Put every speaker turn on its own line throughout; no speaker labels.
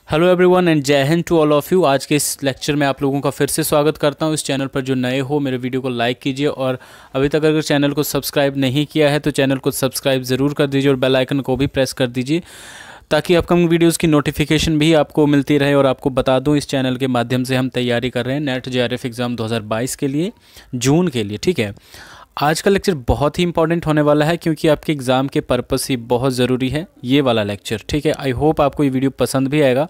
Hello everyone and Jai Hind to all of you. आज के इस लेक्चर में आप लोगों का फिर से स्वागत करता हूं। इस चैनल पर जो नए हो मेरे वीडियो को लाइक कीजिए और अभी तक अगर चैनल को सब्सक्राइब नहीं किया है तो चैनल को सब्सक्राइब ज़रूर कर दीजिए और बेल आइकन को भी प्रेस कर दीजिए ताकि अपकमिंग वीडियोज़ की नोटिफिकेशन भी आपको मिलती रहे। और आपको बता दूँ, इस चैनल के माध्यम से हम तैयारी कर रहे हैं नेट JRF एग्ज़ाम 2022 के लिए, जून के लिए। ठीक है, आज का लेक्चर बहुत ही इंपॉर्टेंट होने वाला है क्योंकि आपके एग्ज़ाम के पर्पस ही बहुत ज़रूरी है ये वाला लेक्चर। ठीक है, आई होप आपको ये वीडियो पसंद भी आएगा।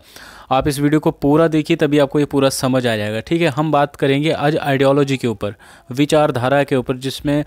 आप इस वीडियो को पूरा देखिए तभी आपको ये पूरा समझ आ जाएगा। ठीक है, हम बात करेंगे आज आइडियोलॉजी के ऊपर, विचारधारा के ऊपर, जिसमें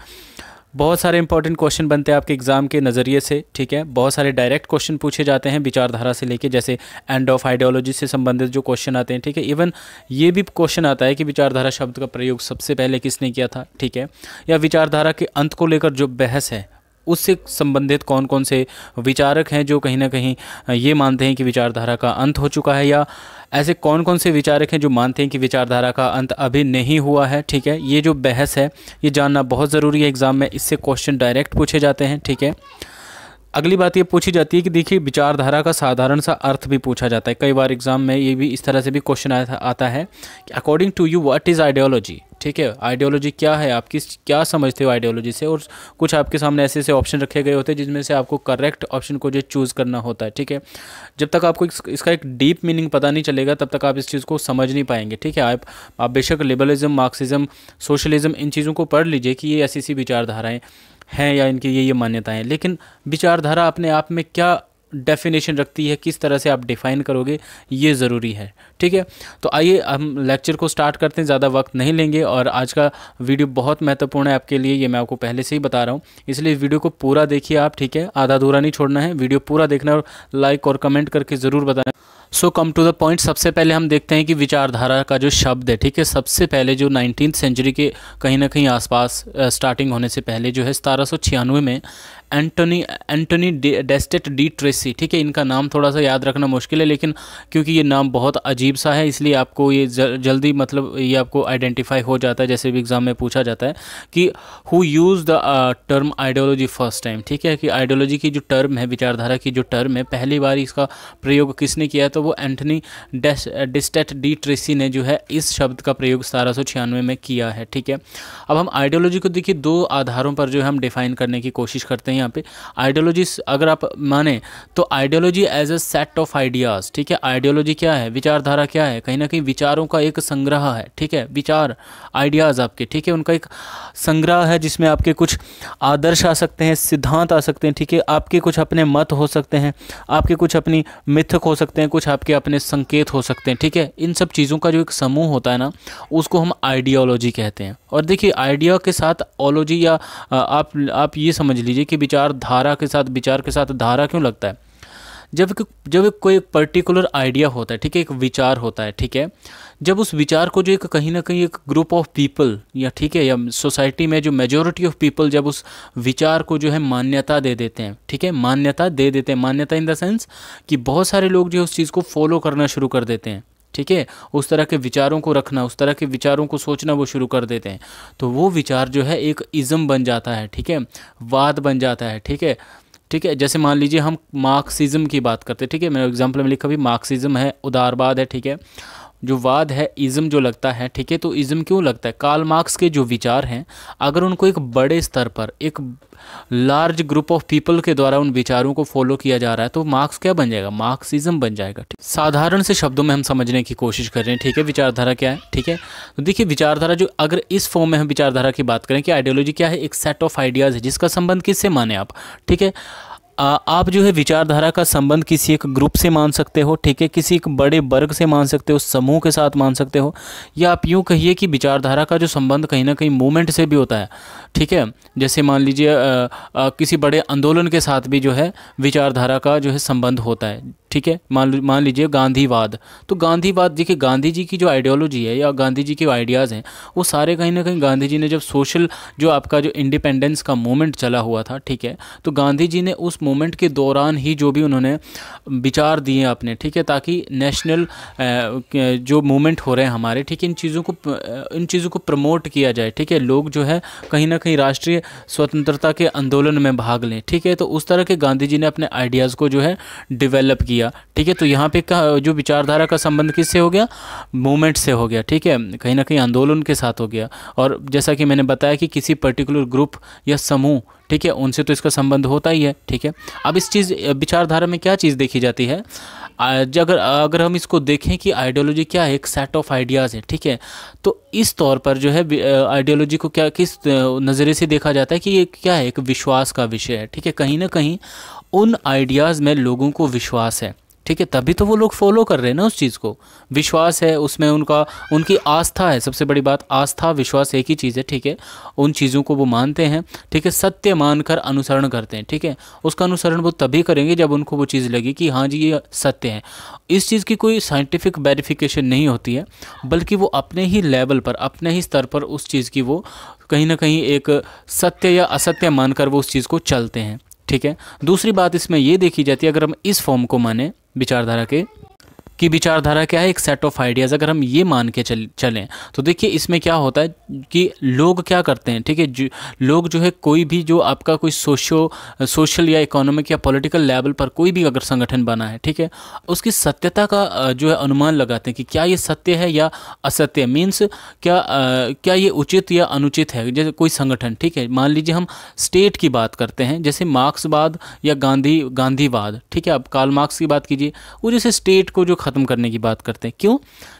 बहुत सारे इंपॉर्टेंट क्वेश्चन बनते हैं आपके एग्ज़ाम के नज़रिए से। ठीक है, बहुत सारे डायरेक्ट क्वेश्चन पूछे जाते हैं विचारधारा से लेके, जैसे एंड ऑफ आइडियोलॉजी से संबंधित जो क्वेश्चन आते हैं। ठीक है, इवन ये भी क्वेश्चन आता है कि विचारधारा शब्द का प्रयोग सबसे पहले किसने किया था। ठीक है, या विचारधारा के अंत को लेकर जो बहस है उससे संबंधित कौन कौन से विचारक हैं जो कहीं ना कहीं ये मानते हैं कि विचारधारा का अंत हो चुका है, या ऐसे कौन कौन से विचारक हैं जो मानते हैं कि विचारधारा का अंत अभी नहीं हुआ है। ठीक है, ये जो बहस है ये जानना बहुत ज़रूरी है एग्ज़ाम में, इससे क्वेश्चन डायरेक्ट पूछे जाते हैं। ठीक है, अगली बात ये पूछी जाती है कि देखिए विचारधारा का साधारण सा अर्थ भी पूछा जाता है। कई बार एग्जाम में ये भी इस तरह से भी क्वेश्चन आता है कि according to you what is ideology. ठीक है, आइडियोलॉजी क्या है, आप क्या समझते हो आइडियोलॉजी से। और कुछ आपके सामने ऐसे ऐसे ऑप्शन रखे गए होते हैं जिसमें से आपको करेक्ट ऑप्शन को जो चूज़ करना होता है। ठीक है, जब तक आपको इसका एक डीप मीनिंग पता नहीं चलेगा तब तक आप इस चीज़ को समझ नहीं पाएंगे। ठीक है, आप बेशक लिबरलिज्म, मार्क्सिज्म, सोशलिज्म, इन चीज़ों को पढ़ लीजिए कि ये ऐसी विचारधाराएँ हैं या इनकी ये मान्यताएं हैं, लेकिन विचारधारा अपने आप में क्या डेफिनेशन रखती है, किस तरह से आप डिफ़ाइन करोगे, ये ज़रूरी है। ठीक है, तो आइए हम लेक्चर को स्टार्ट करते हैं, ज़्यादा वक्त नहीं लेंगे। और आज का वीडियो बहुत महत्वपूर्ण है आपके लिए, ये मैं आपको पहले से ही बता रहा हूँ, इसलिए वीडियो को पूरा देखिए आप। ठीक है, आधा अधूरा नहीं छोड़ना है, वीडियो पूरा देखना और लाइक और कमेंट करके ज़रूर बताना। सो कम टू द पॉइंट, सबसे पहले हम देखते हैं कि विचारधारा का जो शब्द है, ठीक है, सबसे पहले जो 19th सेंचुरी के कहीं ना कहीं आसपास स्टार्टिंग होने से पहले जो है 1796 में एंटोनी डेस्टेट डी ट्रेसी, ठीक है, इनका नाम थोड़ा सा याद रखना मुश्किल है, लेकिन क्योंकि ये नाम बहुत अजीब सा है इसलिए आपको ये जल्दी मतलब ये आपको आइडेंटिफाई हो जाता है, जैसे भी एग्ज़ाम में पूछा जाता है कि who use the term ideology first time. ठीक है, कि आइडियोलॉजी की जो टर्म है, विचारधारा की जो टर्म है, पहली बार इसका प्रयोग किसने किया है, तो वो एंटोनी डेस्टेट डी ट्रेसी ने जो है इस शब्द का प्रयोग 1796 में किया है। ठीक है, अब हम आइडियोलॉजी को देखिए दो आधारों पर जो है हम डिफाइन करने की कोशिश करते हैं यहाँ पे। आइडियोलॉजी अगर आप माने तो ideology as a set of ideas. ठीक है, आइडियोलॉजी क्या है, विचारधारा क्या है, कहीं ना कहीं विचारों का एक संग्रह है। ठीक है, विचार आइडियाज़ आपके, ठीक है, उनका एक संग्रह है जिसमें आपके कुछ आदर्श आ सकते हैं, सिद्धांत आ सकते हैं। ठीक है, आपके कुछ अपने मत हो सकते हैं, आपके कुछ अपनी मिथक हो सकते हैं, कुछ आपके अपने संकेत हो सकते हैं। ठीक है, इन सब चीज़ों का जो एक समूह होता है ना, उसको हम आइडियोलॉजी कहते हैं। और देखिए आइडिया के साथ ओलॉजी, या आप ये समझ लीजिए कि विचारधारा के साथ, विचार के साथ धारा क्यों लगता है, जब कोई एक पर्टिकुलर आइडिया होता है, ठीक है, एक विचार होता है। ठीक है, जब उस विचार को जो एक कहीं ना कहीं एक ग्रुप ऑफ पीपल, या ठीक है, या सोसाइटी में जो मेजॉरिटी ऑफ पीपल जब उस विचार को जो है मान्यता दे देते हैं। ठीक है, मान्यता दे देते हैं, मान्यता इन द सेंस कि बहुत सारे लोग जो है उस चीज़ को फॉलो करना शुरू कर देते हैं। ठीक है, उस तरह के विचारों को रखना, उस तरह के विचारों को सोचना वो शुरू कर देते हैं, तो वो विचार जो है एक इज़म बन जाता है। ठीक है, वाद बन जाता है। ठीक है, ठीक है, जैसे मान लीजिए हम मार्क्सिज्म की बात करते हैं। ठीक है, मैंने एग्जाम्पल में लिखा भी मार्क्सिज्म है, उदारवाद है। ठीक है, जो वाद है, इज़म जो लगता है। ठीक है, तो इज़म क्यों लगता है, कार्ल मार्क्स के जो विचार हैं अगर उनको एक बड़े स्तर पर, एक लार्ज ग्रुप ऑफ पीपल के द्वारा उन विचारों को फॉलो किया जा रहा है तो मार्क्स क्या बन जाएगा, मार्क्सिज्म बन जाएगा। साधारण से शब्दों में हम समझने की कोशिश कर रहे हैं। ठीक है, विचारधारा क्या है। ठीक है, तो देखिए विचारधारा जो, अगर इस फॉर्म में हम विचारधारा की बात करें कि आइडियोलॉजी क्या है, एक सेट ऑफ आइडियाज़ है जिसका संबंध किससे माने आप। ठीक है, आप जो है विचारधारा का संबंध किसी एक ग्रुप से मान सकते हो। ठीक है, किसी एक बड़े वर्ग से मान सकते हो, समूह के साथ मान सकते हो, या आप यूँ कहिए कि विचारधारा का जो संबंध कहीं ना कहीं मूवमेंट से भी होता है। ठीक है, जैसे मान लीजिए किसी बड़े आंदोलन के साथ भी जो है विचारधारा का जो है संबंध होता है। ठीक है, मान लीजिए गांधीवाद, तो गांधीवाद देखिए गांधी जी की जो आइडियोलॉजी है या गांधी जी के आइडियाज़ हैं वो सारे कहीं ना कहीं गांधी जी ने जब सोशल, जो आपका जो इंडिपेंडेंस का मूवमेंट चला हुआ था। ठीक है, तो गांधी जी ने उस मूवमेंट के दौरान ही जो भी उन्होंने विचार दिए अपने, ठीक है, ताकि नेशनल जो मूवमेंट हो रहे हैं हमारे, ठीक है, इन चीज़ों को प्रमोट किया जाए। ठीक है, लोग जो है कहीं ना कहीं राष्ट्रीय स्वतंत्रता के आंदोलन में भाग लें। ठीक है, तो उस तरह के गांधी जी ने अपने आइडियाज़ को जो है डेवलप किया किया, ठीक है, तो यहाँ पे जो विचारधारा का संबंध किससे हो गया, मूवमेंट से हो गया, ठीक है, कहीं ना कहीं आंदोलन के साथ हो गया। और जैसा कि मैंने बताया कि किसी पर्टिकुलर ग्रुप या समूह, ठीक है, उनसे तो इसका संबंध होता ही है, ठीक है। अब इस चीज़ विचारधारा में क्या चीज़ देखी जाती है, अगर हम इसको देखें कि आइडियोलॉजी क्या है, एक सेट ऑफ आइडियाज़ है, ठीक है, तो इस तौर पर जो है आइडियोलॉजी को क्या किस नज़रिए से देखा जाता है कि ये क्या है, एक विश्वास का विषय है, ठीक है। कहीं ना कहीं उन आइडियाज़ में लोगों को विश्वास है, ठीक है, तभी तो वो लोग फॉलो कर रहे हैं ना उस चीज़ को, विश्वास है उसमें, उनकी आस्था है, सबसे बड़ी बात आस्था विश्वास एक ही चीज़ है, ठीक है। उन चीज़ों को वो मानते हैं, ठीक है, सत्य मानकर अनुसरण करते हैं, ठीक है। उसका अनुसरण वो तभी करेंगे जब उनको वो चीज़ लगे कि हाँ जी ये सत्य है। इस चीज़ की कोई साइंटिफिक वेरिफिकेशन नहीं होती है, बल्कि वो अपने ही लेवल पर, अपने ही स्तर पर उस चीज़ की वो कहीं ना कहीं एक सत्य या असत्य मानकर वो उस चीज़ को चलते हैं, ठीक है। दूसरी बात इसमें ये देखी जाती है, अगर हम इस फॉर्म को माने विचारधारा के, कि विचारधारा क्या है, एक सेट ऑफ आइडियाज़, अगर हम ये मान के चलें तो देखिए इसमें क्या होता है कि लोग क्या करते हैं, ठीक है, लोग जो है कोई भी जो आपका कोई सोशल या इकोनॉमिक या पॉलिटिकल लेवल पर कोई भी अगर संगठन बना है, ठीक है, उसकी सत्यता का जो है अनुमान लगाते हैं कि क्या ये सत्य है या असत्य, मीन्स क्या ये उचित या अनुचित है। जैसे कोई संगठन, ठीक है, मान लीजिए हम स्टेट की बात करते हैं, जैसे मार्क्सवाद या गांधीवाद, ठीक है, आप कार्ल मार्क्स की बात कीजिए, वो जैसे स्टेट को जो ख़त्म करने की बात करते हैं, क्यों,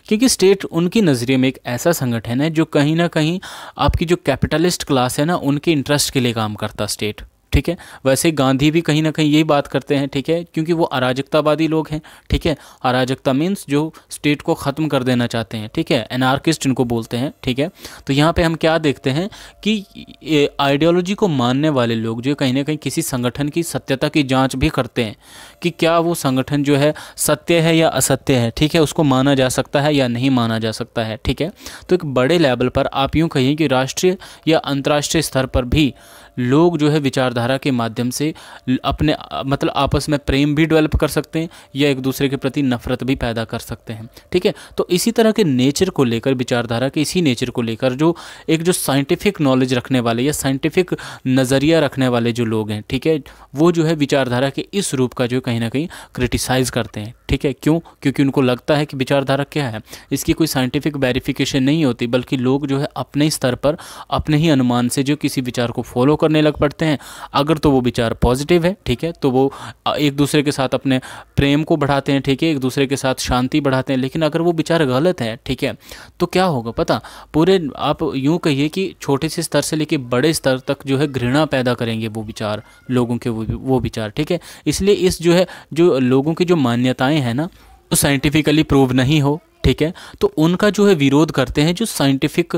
क्योंकि स्टेट उनकी नज़रिए में एक ऐसा संगठन है जो कहीं ना कहीं आपकी जो कैपिटलिस्ट क्लास है ना, उनके इंटरेस्ट के लिए काम करता स्टेट, ठीक है। वैसे गांधी भी कहीं ना कहीं यही बात करते हैं, ठीक है, क्योंकि वो अराजकतावादी लोग हैं, ठीक है। अराजकता मीन्स जो स्टेट को ख़त्म कर देना चाहते हैं, ठीक है, एनार्किस्ट इनको बोलते हैं, ठीक है। तो यहाँ पे हम क्या देखते हैं कि आइडियोलॉजी को मानने वाले लोग जो कहीं ना कहीं किसी संगठन की सत्यता की जांच भी करते हैं कि क्या वो संगठन जो है सत्य है या असत्य है, ठीक है, उसको माना जा सकता है या नहीं माना जा सकता है, ठीक है। तो एक बड़े लेवल पर आप यूँ कहिए कि राष्ट्रीय या अंतर्राष्ट्रीय स्तर पर भी लोग जो है विचारधारा के माध्यम से अपने मतलब आपस में प्रेम भी डेवलप कर सकते हैं या एक दूसरे के प्रति नफरत भी पैदा कर सकते हैं, ठीक है। तो इसी तरह के नेचर को लेकर, विचारधारा के इसी नेचर को लेकर जो साइंटिफिक नॉलेज रखने वाले या साइंटिफिक नज़रिया रखने वाले जो लोग हैं, ठीक है, वो जो है विचारधारा के इस रूप का जो कहीं ना कहीं क्रिटिसाइज करते हैं, ठीक है। क्यों, क्योंकि उनको लगता है कि विचारधारा क्या है, इसकी कोई साइंटिफिक वेरिफिकेशन नहीं होती, बल्कि लोग जो है अपने स्तर पर अपने ही अनुमान से जो किसी विचार को फॉलो करने लग पड़ते हैं। अगर तो वो विचार पॉजिटिव है, ठीक है, तो वो एक दूसरे के साथ अपने प्रेम को बढ़ाते हैं, ठीक है, एक दूसरे के साथ शांति बढ़ाते हैं। लेकिन अगर वो विचार गलत है, ठीक है, तो क्या होगा पता, पूरे आप यूँ कहिए कि छोटे से स्तर से लेकर बड़े स्तर तक जो है घृणा पैदा करेंगे वो विचार, लोगों के वो विचार, ठीक है। इसलिए इस जो है जो लोगों की जो मान्यताएं हैं ना, तो साइंटिफिकली प्रूव नहीं हो, ठीक है, तो उनका जो है विरोध करते हैं जो साइंटिफिक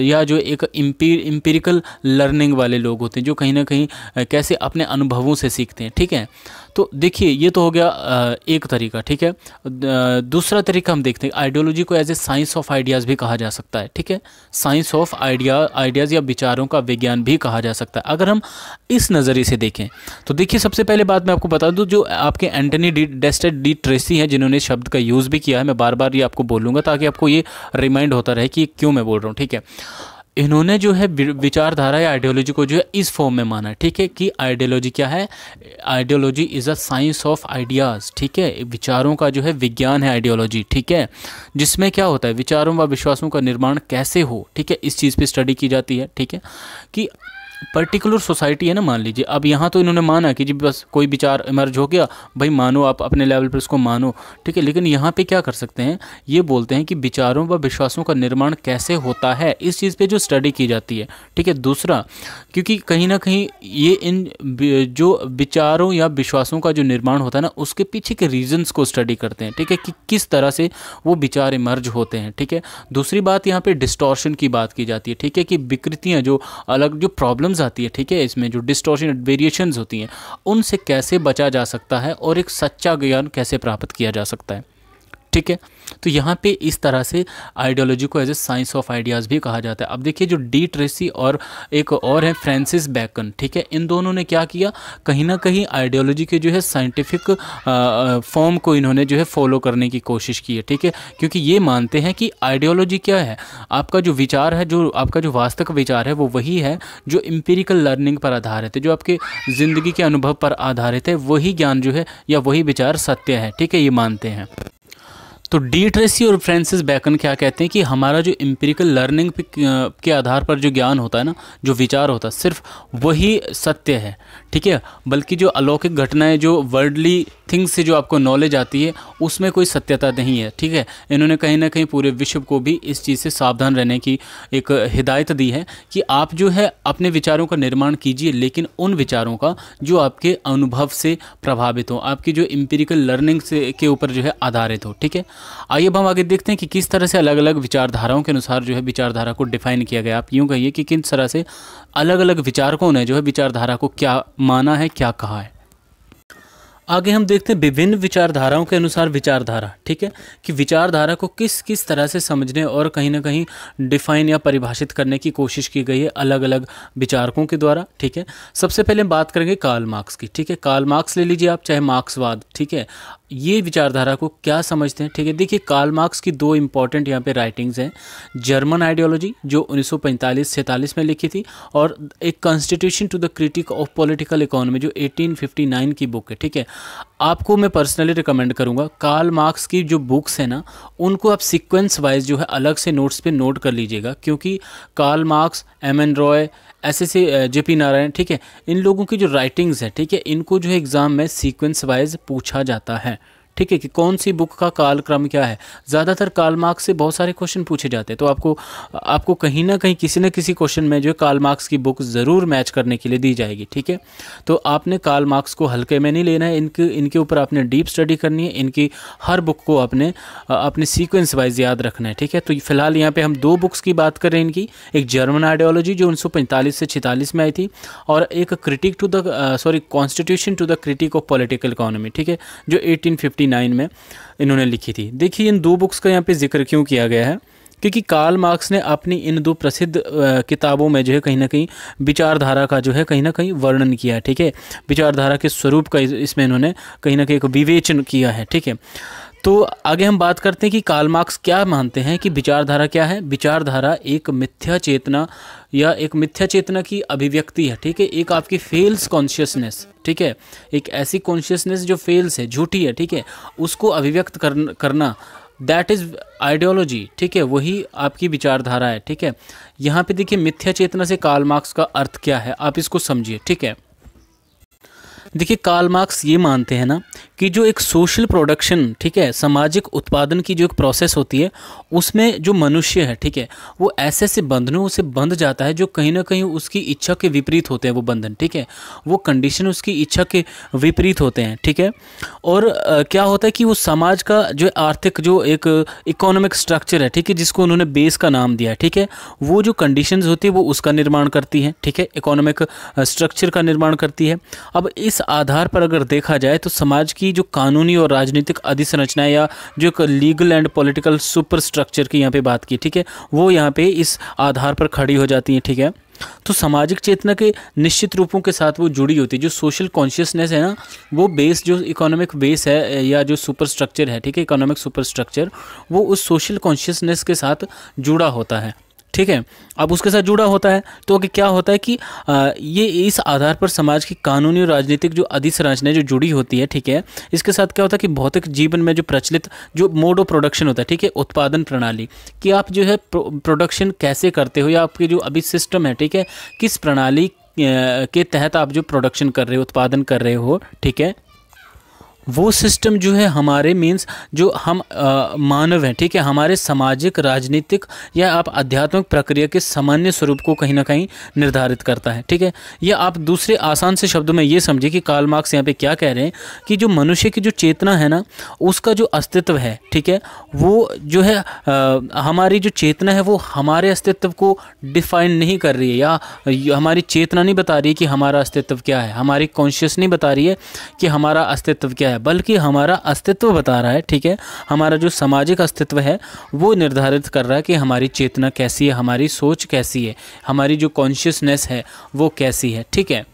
या जो एक एम्पिरिकल लर्निंग वाले लोग होते हैं, जो कहीं ना कहीं कैसे अपने अनुभवों से सीखते हैं, ठीक है। तो देखिए ये तो हो गया एक तरीका, ठीक है। दूसरा तरीका हम देखते हैं, आइडियोलॉजी को as a science of ideas भी कहा जा सकता है, ठीक है, साइंस ऑफ आइडियाज़ या विचारों का विज्ञान भी कहा जा सकता है। अगर हम इस नज़रिए से देखें तो देखिए सबसे पहले बात मैं आपको बता दूं, जो आपके एंटनी डेस्टेड डी ट्रेसी हैं, जिन्होंने शब्द का यूज़ भी किया है, मैं बार बार ये आपको बोलूँगा ताकि आपको ये रिमाइंड होता रहे कि क्यों मैं बोल रहा हूँ, ठीक है। इन्होंने जो है विचारधारा या आइडियोलॉजी को जो है इस फॉर्म में माना है, ठीक है, कि आइडियोलॉजी क्या है, ideology is a science of ideas, ठीक है, विचारों का जो है विज्ञान है आइडियोलॉजी, ठीक है, जिसमें क्या होता है विचारों व विश्वासों का निर्माण कैसे हो, ठीक है, इस चीज़ पे स्टडी की जाती है, ठीक है, कि पर्टिकुलर सोसाइटी है ना, मान लीजिए अब यहाँ तो इन्होंने माना कि जी बस कोई विचार इमर्ज हो गया, भाई मानो, आप अपने लेवल पर उसको मानो, ठीक है, लेकिन यहाँ पे क्या कर सकते हैं, ये बोलते हैं कि विचारों व विश्वासों का निर्माण कैसे होता है, इस चीज़ पे जो स्टडी की जाती है, ठीक है। दूसरा, क्योंकि कहीं ना कहीं ये इन जो विचारों या विश्वासों का जो निर्माण होता है ना, उसके पीछे के रीजन्स को स्टडी करते हैं, ठीक है, कि किस तरह से वो विचार इमर्ज होते हैं, ठीक है। दूसरी बात यहाँ पे डिस्टॉर्शन की बात की जाती है, ठीक है, कि विकृतियाँ जो अलग जो प्रॉब्लम्स आती है, ठीक है, इसमें जो डिस्टॉर्शन वेरिएशंस होती हैं उनसे कैसे बचा जा सकता है और एक सच्चा ज्ञान कैसे प्राप्त किया जा सकता है, ठीक ठीक है। तो यहाँ पे इस तरह से आइडियोलॉजी को as a science of ideas भी कहा जाता है। अब देखिए जो डी ट्रेसी और एक और है फ्रांसिस बैकन, ठीक है, इन दोनों ने क्या किया, कहीं ना कहीं आइडियोलॉजी के जो है साइंटिफिक फॉर्म को इन्होंने जो है फॉलो करने की कोशिश की है, ठीक है, क्योंकि ये मानते हैं कि आइडियोलॉजी क्या है, आपका जो विचार है, जो आपका जो वास्तविक विचार है वो वही है जो एम्पिरिकल लर्निंग पर आधारित है, जो आपके ज़िंदगी के अनुभव पर आधारित है, वही ज्ञान जो है या वही विचार सत्य है, ठीक है, ये मानते हैं। तो डी ट्रेसी और फ्रांसिस बैकन क्या कहते हैं कि हमारा जो एम्पिरिकल लर्निंग के आधार पर जो ज्ञान होता है ना, जो विचार होता है, सिर्फ वही सत्य है, ठीक है, बल्कि जो अलौकिक घटनाएं, जो वर्ल्डली थिंग्स से जो आपको नॉलेज आती है, उसमें कोई सत्यता नहीं है, ठीक है। इन्होंने कहीं ना कहीं पूरे विश्व को भी इस चीज़ से सावधान रहने की एक हिदायत दी है कि आप जो है अपने विचारों का निर्माण कीजिए, लेकिन उन विचारों का जो आपके अनुभव से प्रभावित हो, आपकी जो एम्पिरिकल लर्निंग से के ऊपर जो है आधारित हो, ठीक है। आइए अब हम आगे देखते हैं कि किस तरह से अलग अलग विचारधाराओं के अनुसार जो है विचारधारा को डिफाइन किया गया। आप यूँ कहिए कि किस तरह से अलग अलग विचारकों ने जो है विचारधारा को क्या माना है, क्या कहा है। आगे हम देखते हैं विभिन्न विचारधाराओं के अनुसार विचारधारा, ठीक है, कि विचारधारा को किस किस तरह से समझने और कहीं ना कहीं डिफाइन या परिभाषित करने की कोशिश की गई है अलग अलग विचारकों के द्वारा, ठीक है। सबसे पहले हम बात करेंगे कार्ल मार्क्स की, ठीक है। कार्ल मार्क्स ले लीजिए आप, चाहे मार्क्सवाद, ठीक है, ये विचारधारा को क्या समझते हैं, ठीक है। देखिए कार्ल मार्क्स की दो इंपॉर्टेंट यहाँ पे राइटिंग्स हैं, जर्मन आइडियोलॉजी जो 1945-46 में लिखी थी, और एक constitution to the critique of political economy जो 1859 की बुक है, ठीक है। आपको मैं पर्सनली रिकमेंड करूँगा कार्ल मार्क्स की जो बुक्स है ना, उनको आप सीक्वेंस वाइज जो है अलग से नोट्स पे नोट कर लीजिएगा, क्योंकि कार्ल मार्क्स, एम.एन. रॉय, ऐसे जे.पी. नारायण, ठीक है, इन लोगों की जो राइटिंग्स है, ठीक है, इनको जो है एग्ज़ाम में सीक्वेंस वाइज पूछा जाता है, ठीक है, कि कौन सी बुक का कालक्रम क्या है। ज़्यादातर कार्ल मार्क्स से बहुत सारे क्वेश्चन पूछे जाते हैं, तो आपको कहीं ना कहीं किसी न किसी क्वेश्चन में जो है कार्ल मार्क्स की बुक ज़रूर मैच करने के लिए दी जाएगी, ठीक है। तो आपने कार्ल मार्क्स को हल्के में नहीं लेना है, इनके ऊपर आपने डीप स्टडी करनी है, इनकी हर बुक को आपने अपने सीक्वेंस वाइज याद रखना है, ठीक है। तो फिलहाल यहाँ पर हम दो बुक्स की बात करें इनकी, एक जर्मन आइडियोलॉजी जो 1945 से 46 में आई थी, और एक constitution to the critique of political economy, ठीक है, जो 1859 में इन्होंने लिखी थी। देखिए इन दो बुक्स का यहाँ पे जिक्र क्यों किया गया है, क्योंकि कार्ल मार्क्स ने अपनी इन दो प्रसिद्ध किताबों में जो है कहीं ना कहीं विचारधारा का जो है कहीं ना कहीं वर्णन किया है, ठीक है, विचारधारा के स्वरूप का इसमें इन्होंने कहीं ना कहीं एक विवेचन किया है, ठीक है। तो आगे हम बात करते हैं कि कार्ल मार्क्स क्या मानते हैं कि विचारधारा क्या है। विचारधारा एक मिथ्या चेतना या एक मिथ्या चेतना की अभिव्यक्ति है, ठीक है, एक आपकी फेल्स कॉन्शियसनेस, ठीक है, एक ऐसी कॉन्शियसनेस जो फेल्स है, झूठी है, ठीक है, उसको अभिव्यक्त करना, दैट इज़ आइडियोलॉजी, ठीक है, वही आपकी विचारधारा है, ठीक है। यहाँ पे देखिए मिथ्या चेतना से कार्ल मार्क्स का अर्थ क्या है, आप इसको समझिए, ठीक है। देखिए कार्ल मार्क्स ये मानते हैं ना कि जो एक सोशल प्रोडक्शन, ठीक है, सामाजिक उत्पादन की जो एक प्रोसेस होती है, उसमें जो मनुष्य है, ठीक है, वो ऐसे ऐसे बंधनों से बंध जाता है जो कहीं ना कहीं उसकी इच्छा के विपरीत होते हैं, वो बंधन, ठीक है, वो कंडीशन उसकी इच्छा के विपरीत होते हैं, ठीक है। और क्या होता है कि वो समाज का जो आर्थिक जो एक इकोनॉमिक स्ट्रक्चर है, ठीक है, जिसको उन्होंने बेस का नाम दिया है, ठीक है, वो जो कंडीशंस होती है वो उसका निर्माण करती हैं, ठीक है, इकोनॉमिक स्ट्रक्चर का निर्माण करती है। अब इस आधार पर अगर देखा जाए तो समाज की जो कानूनी और राजनीतिक अधिसंरचनाएं या जो एक legal and political super structure की यहाँ पे बात की, ठीक है, वो यहाँ पे इस आधार पर खड़ी हो जाती हैं, ठीक है। तो सामाजिक चेतना के निश्चित रूपों के साथ वो जुड़ी होती है, जो सोशल कॉन्शियसनेस है ना, वो बेस जो इकोनॉमिक बेस है या जो सुपर स्ट्रक्चर है, ठीक है, इकोनॉमिक सुपर स्ट्रक्चर, वो उस सोशल कॉन्शियसनेस के साथ जुड़ा होता है, ठीक है। अब उसके साथ जुड़ा होता है तो क्या होता है कि ये इस आधार पर समाज की कानूनी और राजनीतिक जो अधिसंरचनाएं जो जुड़ी होती है, ठीक है, इसके साथ क्या होता है कि भौतिक जीवन में जो प्रचलित जो मोड ऑफ प्रोडक्शन होता है, ठीक है, उत्पादन प्रणाली कि आप जो है प्रोडक्शन कैसे करते हो, या आपके जो अभी सिस्टम है, ठीक है, किस प्रणाली के तहत आप जो प्रोडक्शन कर रहे हो, उत्पादन कर रहे हो, ठीक है, वो सिस्टम जो है हमारे मीन्स जो हम मानव हैं, ठीक है, हमारे सामाजिक, राजनीतिक या आप आध्यात्मिक प्रक्रिया के सामान्य स्वरूप को कहीं ना कहीं निर्धारित करता है, ठीक है। या आप दूसरे आसान से शब्दों में ये समझिए कि कार्ल मार्क्स यहाँ पे क्या कह रहे हैं कि जो मनुष्य की जो चेतना है ना, उसका जो अस्तित्व है, ठीक है, वो जो है हमारी जो चेतना है वो हमारे अस्तित्व को डिफाइन नहीं कर रही है, या हमारी चेतना नहीं बता रही है कि हमारा अस्तित्व क्या है, हमारी कॉन्शियस नहीं बता रही है कि हमारा अस्तित्व क्या है, है, बल्कि हमारा अस्तित्व बता रहा है, ठीक है। हमारा जो सामाजिक अस्तित्व है वो निर्धारित कर रहा है कि हमारी चेतना कैसी है, हमारी सोच कैसी है, हमारी जो कॉन्शियसनेस है वो कैसी है, ठीक है।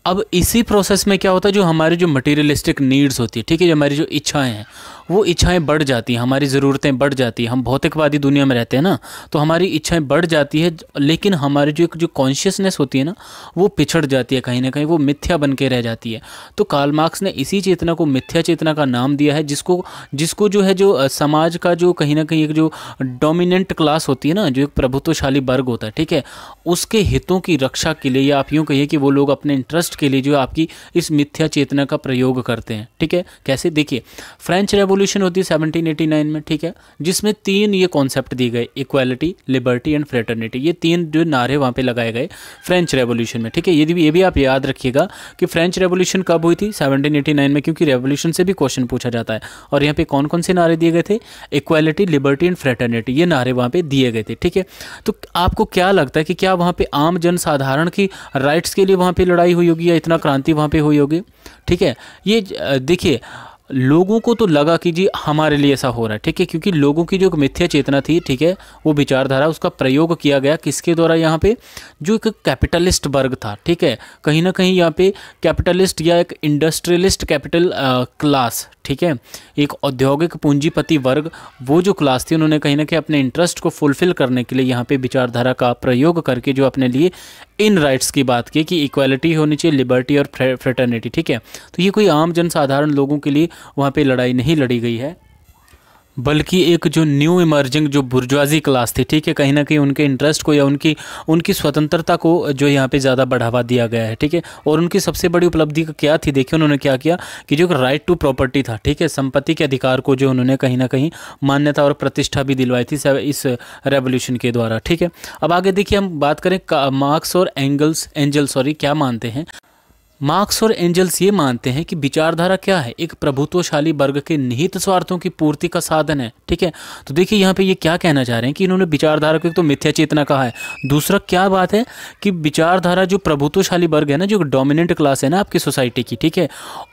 अब इसी प्रोसेस में क्या होता है, जो हमारी जो मटेरियलिस्टिक नीड्स होती है, ठीक है, जो हमारी जो इच्छाएं हैं वो इच्छाएं बढ़ जाती हैं, हमारी ज़रूरतें बढ़ जाती हैं। हम भौतिकवादी दुनिया में रहते हैं ना, तो हमारी इच्छाएं बढ़ जाती है, लेकिन हमारी जो कॉन्शियसनेस होती है ना वो पिछड़ जाती है, कहीं ना कहीं वो मिथ्या बन के रह जाती है। तो कार्ल मार्क्स ने इसी चेतना को मिथ्या चेतना का नाम दिया है, जिसको जो है जो समाज का जो कहीं ना कहीं एक जो डोमिनेंट क्लास होती है ना, जो एक प्रभुत्वशाली वर्ग होता है, ठीक है, उसके हितों की रक्षा के लिए, या आप यूँ कहिए कि वो लोग अपने इंटरेस्ट के लिए जो आपकी इस मिथ्या चेतना का प्रयोग करते हैं, ठीक है। कैसे, देखिए, फ्रेंच रेवोल्यूशन होती है 1789 में, ठीक है, जिसमें 3 ये कॉन्सेप्ट दिए गए, इक्वालिटी, लिबर्टी एंड फ्रेटर्निटी। ये 3 जो नारे वहाँ पे लगाए गए फ्रेंच रेवोल्यूशन में, ठीक है। ये भी आप याद रखिएगा कि फ्रेंच रेवोल्यूशन कब हुई थी, 1789 में, क्योंकि रेवोल्यूशन से भी क्वेश्चन पूछा जाता है। और यहाँ पे कौन कौन से नारे दिए गए थे, इक्वालिटी, लिबर्टी एंड फ्रेटर्निटी, ये नारे वहाँ पे दिए गए थे, ठीक है। तो आपको क्या लगता है कि क्या वहाँ पे आम जन साधारण की राइट्स के लिए वहाँ पे लड़ाई हुई होगी, या इतना क्रांति वहाँ पे हुई होगी, ठीक है। ये देखिए, लोगों को तो लगा कि जी हमारे लिए ऐसा हो रहा है, ठीक है, क्योंकि लोगों की जो मिथ्या चेतना थी, ठीक है, वो विचारधारा, उसका प्रयोग किया गया किसके द्वारा, यहाँ पे जो एक कैपिटलिस्ट वर्ग था, ठीक है, कहीं ना कहीं यहाँ पे कैपिटलिस्ट या एक इंडस्ट्रियलिस्ट कैपिटल क्लास, ठीक है, एक औद्योगिक पूंजीपति वर्ग, वो जो क्लास थी, उन्होंने कहीं ना कहीं अपने इंटरेस्ट को फुलफिल करने के लिए यहाँ पे विचारधारा का प्रयोग करके जो अपने लिए इन राइट्स की बात की कि इक्वालिटी होनी चाहिए, लिबर्टी और फ्रेटर्निटी, ठीक है। तो ये कोई आम जनसाधारण लोगों के लिए वहाँ पे लड़ाई नहीं लड़ी गई है, बल्कि एक जो न्यू इमर्जिंग जो बुर्जुआजी क्लास थी, ठीक है, कहीं ना कहीं उनके इंटरेस्ट को या उनकी स्वतंत्रता को जो यहाँ पे ज़्यादा बढ़ावा दिया गया है, ठीक है। और उनकी सबसे बड़ी उपलब्धि क्या थी, देखिए उन्होंने क्या किया कि जो राइट टू प्रॉपर्टी था, ठीक है, संपत्ति के अधिकार को जो उन्होंने कहीं ना कहीं मान्यता और प्रतिष्ठा भी दिलवाई थी इस रेवोल्यूशन के द्वारा, ठीक है। अब आगे देखिए, हम बात करें मार्क्स और एंजल्स क्या मानते हैं। मार्क्स और एंजल्स ये मानते हैं कि विचारधारा क्या है, एक प्रभुत्वशाली वर्ग के निहित स्वार्थों की पूर्ति का साधन है, ठीक है। तो देखिए यहाँ पे ये क्या कहना चाह रहे हैं कि इन्होंने विचारधारा को एक तो मिथ्या चेतना कहा है, दूसरा क्या बात है कि विचारधारा जो प्रभुत्वशाली वर्ग है ना, जो डोमिनेंट क्लास है ना आपकी सोसाइटी की, ठीक है,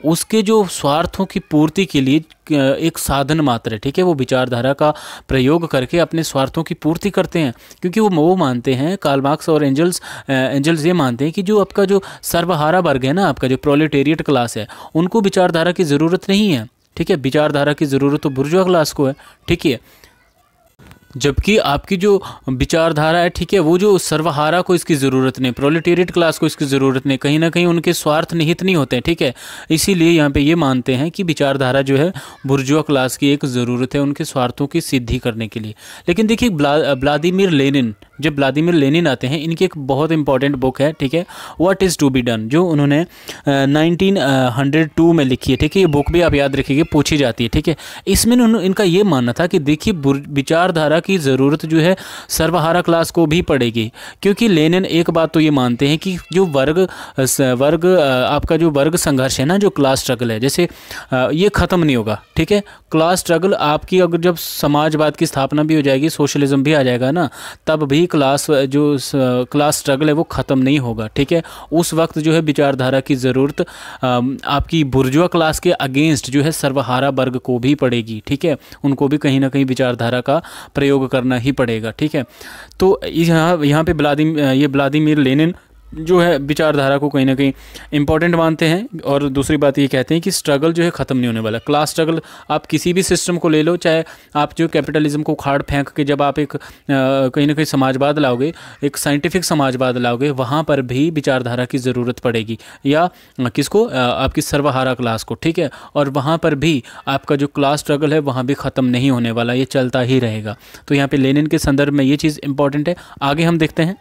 उसके जो स्वार्थों की पूर्ति के लिए एक साधन मात्र है, ठीक है, वो विचारधारा का प्रयोग करके अपने स्वार्थों की पूर्ति करते हैं। क्योंकि वो मानते हैं, कार्ल मार्क्स और एंजल्स ये मानते हैं कि जो आपका जो सर्वहारा वर्ग है ना, आपका जो प्रोलेटेरिएट क्लास है, उनको विचारधारा की ज़रूरत नहीं है, ठीक है, विचारधारा की ज़रूरत तो बुर्जुआ क्लास को है, ठीक है। जबकि आपकी जो विचारधारा है, ठीक है, वो जो सर्वहारा को इसकी ज़रूरत नहीं, प्रोलेटेरिएट क्लास को इसकी ज़रूरत नहीं, कहीं ना कहीं उनके स्वार्थ निहित नहीं होते हैं, ठीक है। इसीलिए यहाँ पे ये मानते हैं कि विचारधारा जो है बुर्जुआ क्लास की एक ज़रूरत है उनके स्वार्थों की सिद्धि करने के लिए। लेकिन देखिए, व्लादिमीर लेनिन, जब व्लादिमीर लेनिन आते हैं, इनकी एक बहुत इंपॉर्टेंट बुक है, ठीक है, what is to be done, जो उन्होंने 1902 में लिखी है, ठीक है। ये बुक भी आप याद रखिएगा, पूछी जाती है, ठीक है। इसमें इनका ये मानना था कि देखिए, विचारधारा की ज़रूरत जो है सर्वहारा क्लास को भी पड़ेगी, क्योंकि लेनिन एक बात तो ये मानते हैं कि जो वर्ग आपका जो वर्ग संघर्ष है ना, जो क्लास स्ट्रगल है, जैसे ये ख़त्म नहीं होगा, ठीक है। क्लास स्ट्रगल आपकी, अगर जब समाजवाद की स्थापना भी हो जाएगी, सोशलिज्म भी आ जाएगा ना, तब भी क्लास स्ट्रगल है वो ख़त्म नहीं होगा, ठीक है। उस वक्त जो है विचारधारा की ज़रूरत आपकी बुर्जुआ क्लास के अगेंस्ट जो है सर्वहारा वर्ग को भी पड़ेगी, ठीक है। उनको भी कहीं ना कहीं विचारधारा का प्रयोग करना ही पड़ेगा, ठीक है। तो यहाँ पे व्लादिमीर लेनिन जो है विचारधारा को कहीं ना कहीं इंपॉर्टेंट मानते हैं। और दूसरी बात ये कहते हैं कि स्ट्रगल जो है ख़त्म नहीं होने वाला। क्लास स्ट्रगल आप किसी भी सिस्टम को ले लो, चाहे आप जो कैपिटलिज्म को उखाड़ फेंक के जब आप एक कहीं ना कहीं समाजवाद लाओगे, एक साइंटिफिक समाजवाद लाओगे, वहाँ पर भी विचारधारा की ज़रूरत पड़ेगी, या किसको, आपकी सर्वहारा क्लास को, ठीक है। और वहाँ पर भी आपका जो क्लास स्ट्रगल है वहाँ भी ख़त्म नहीं होने वाला, ये चलता ही रहेगा। तो यहाँ पर लेनिन के संदर्भ में ये चीज़ इंपॉर्टेंट है। आगे हम देखते हैं,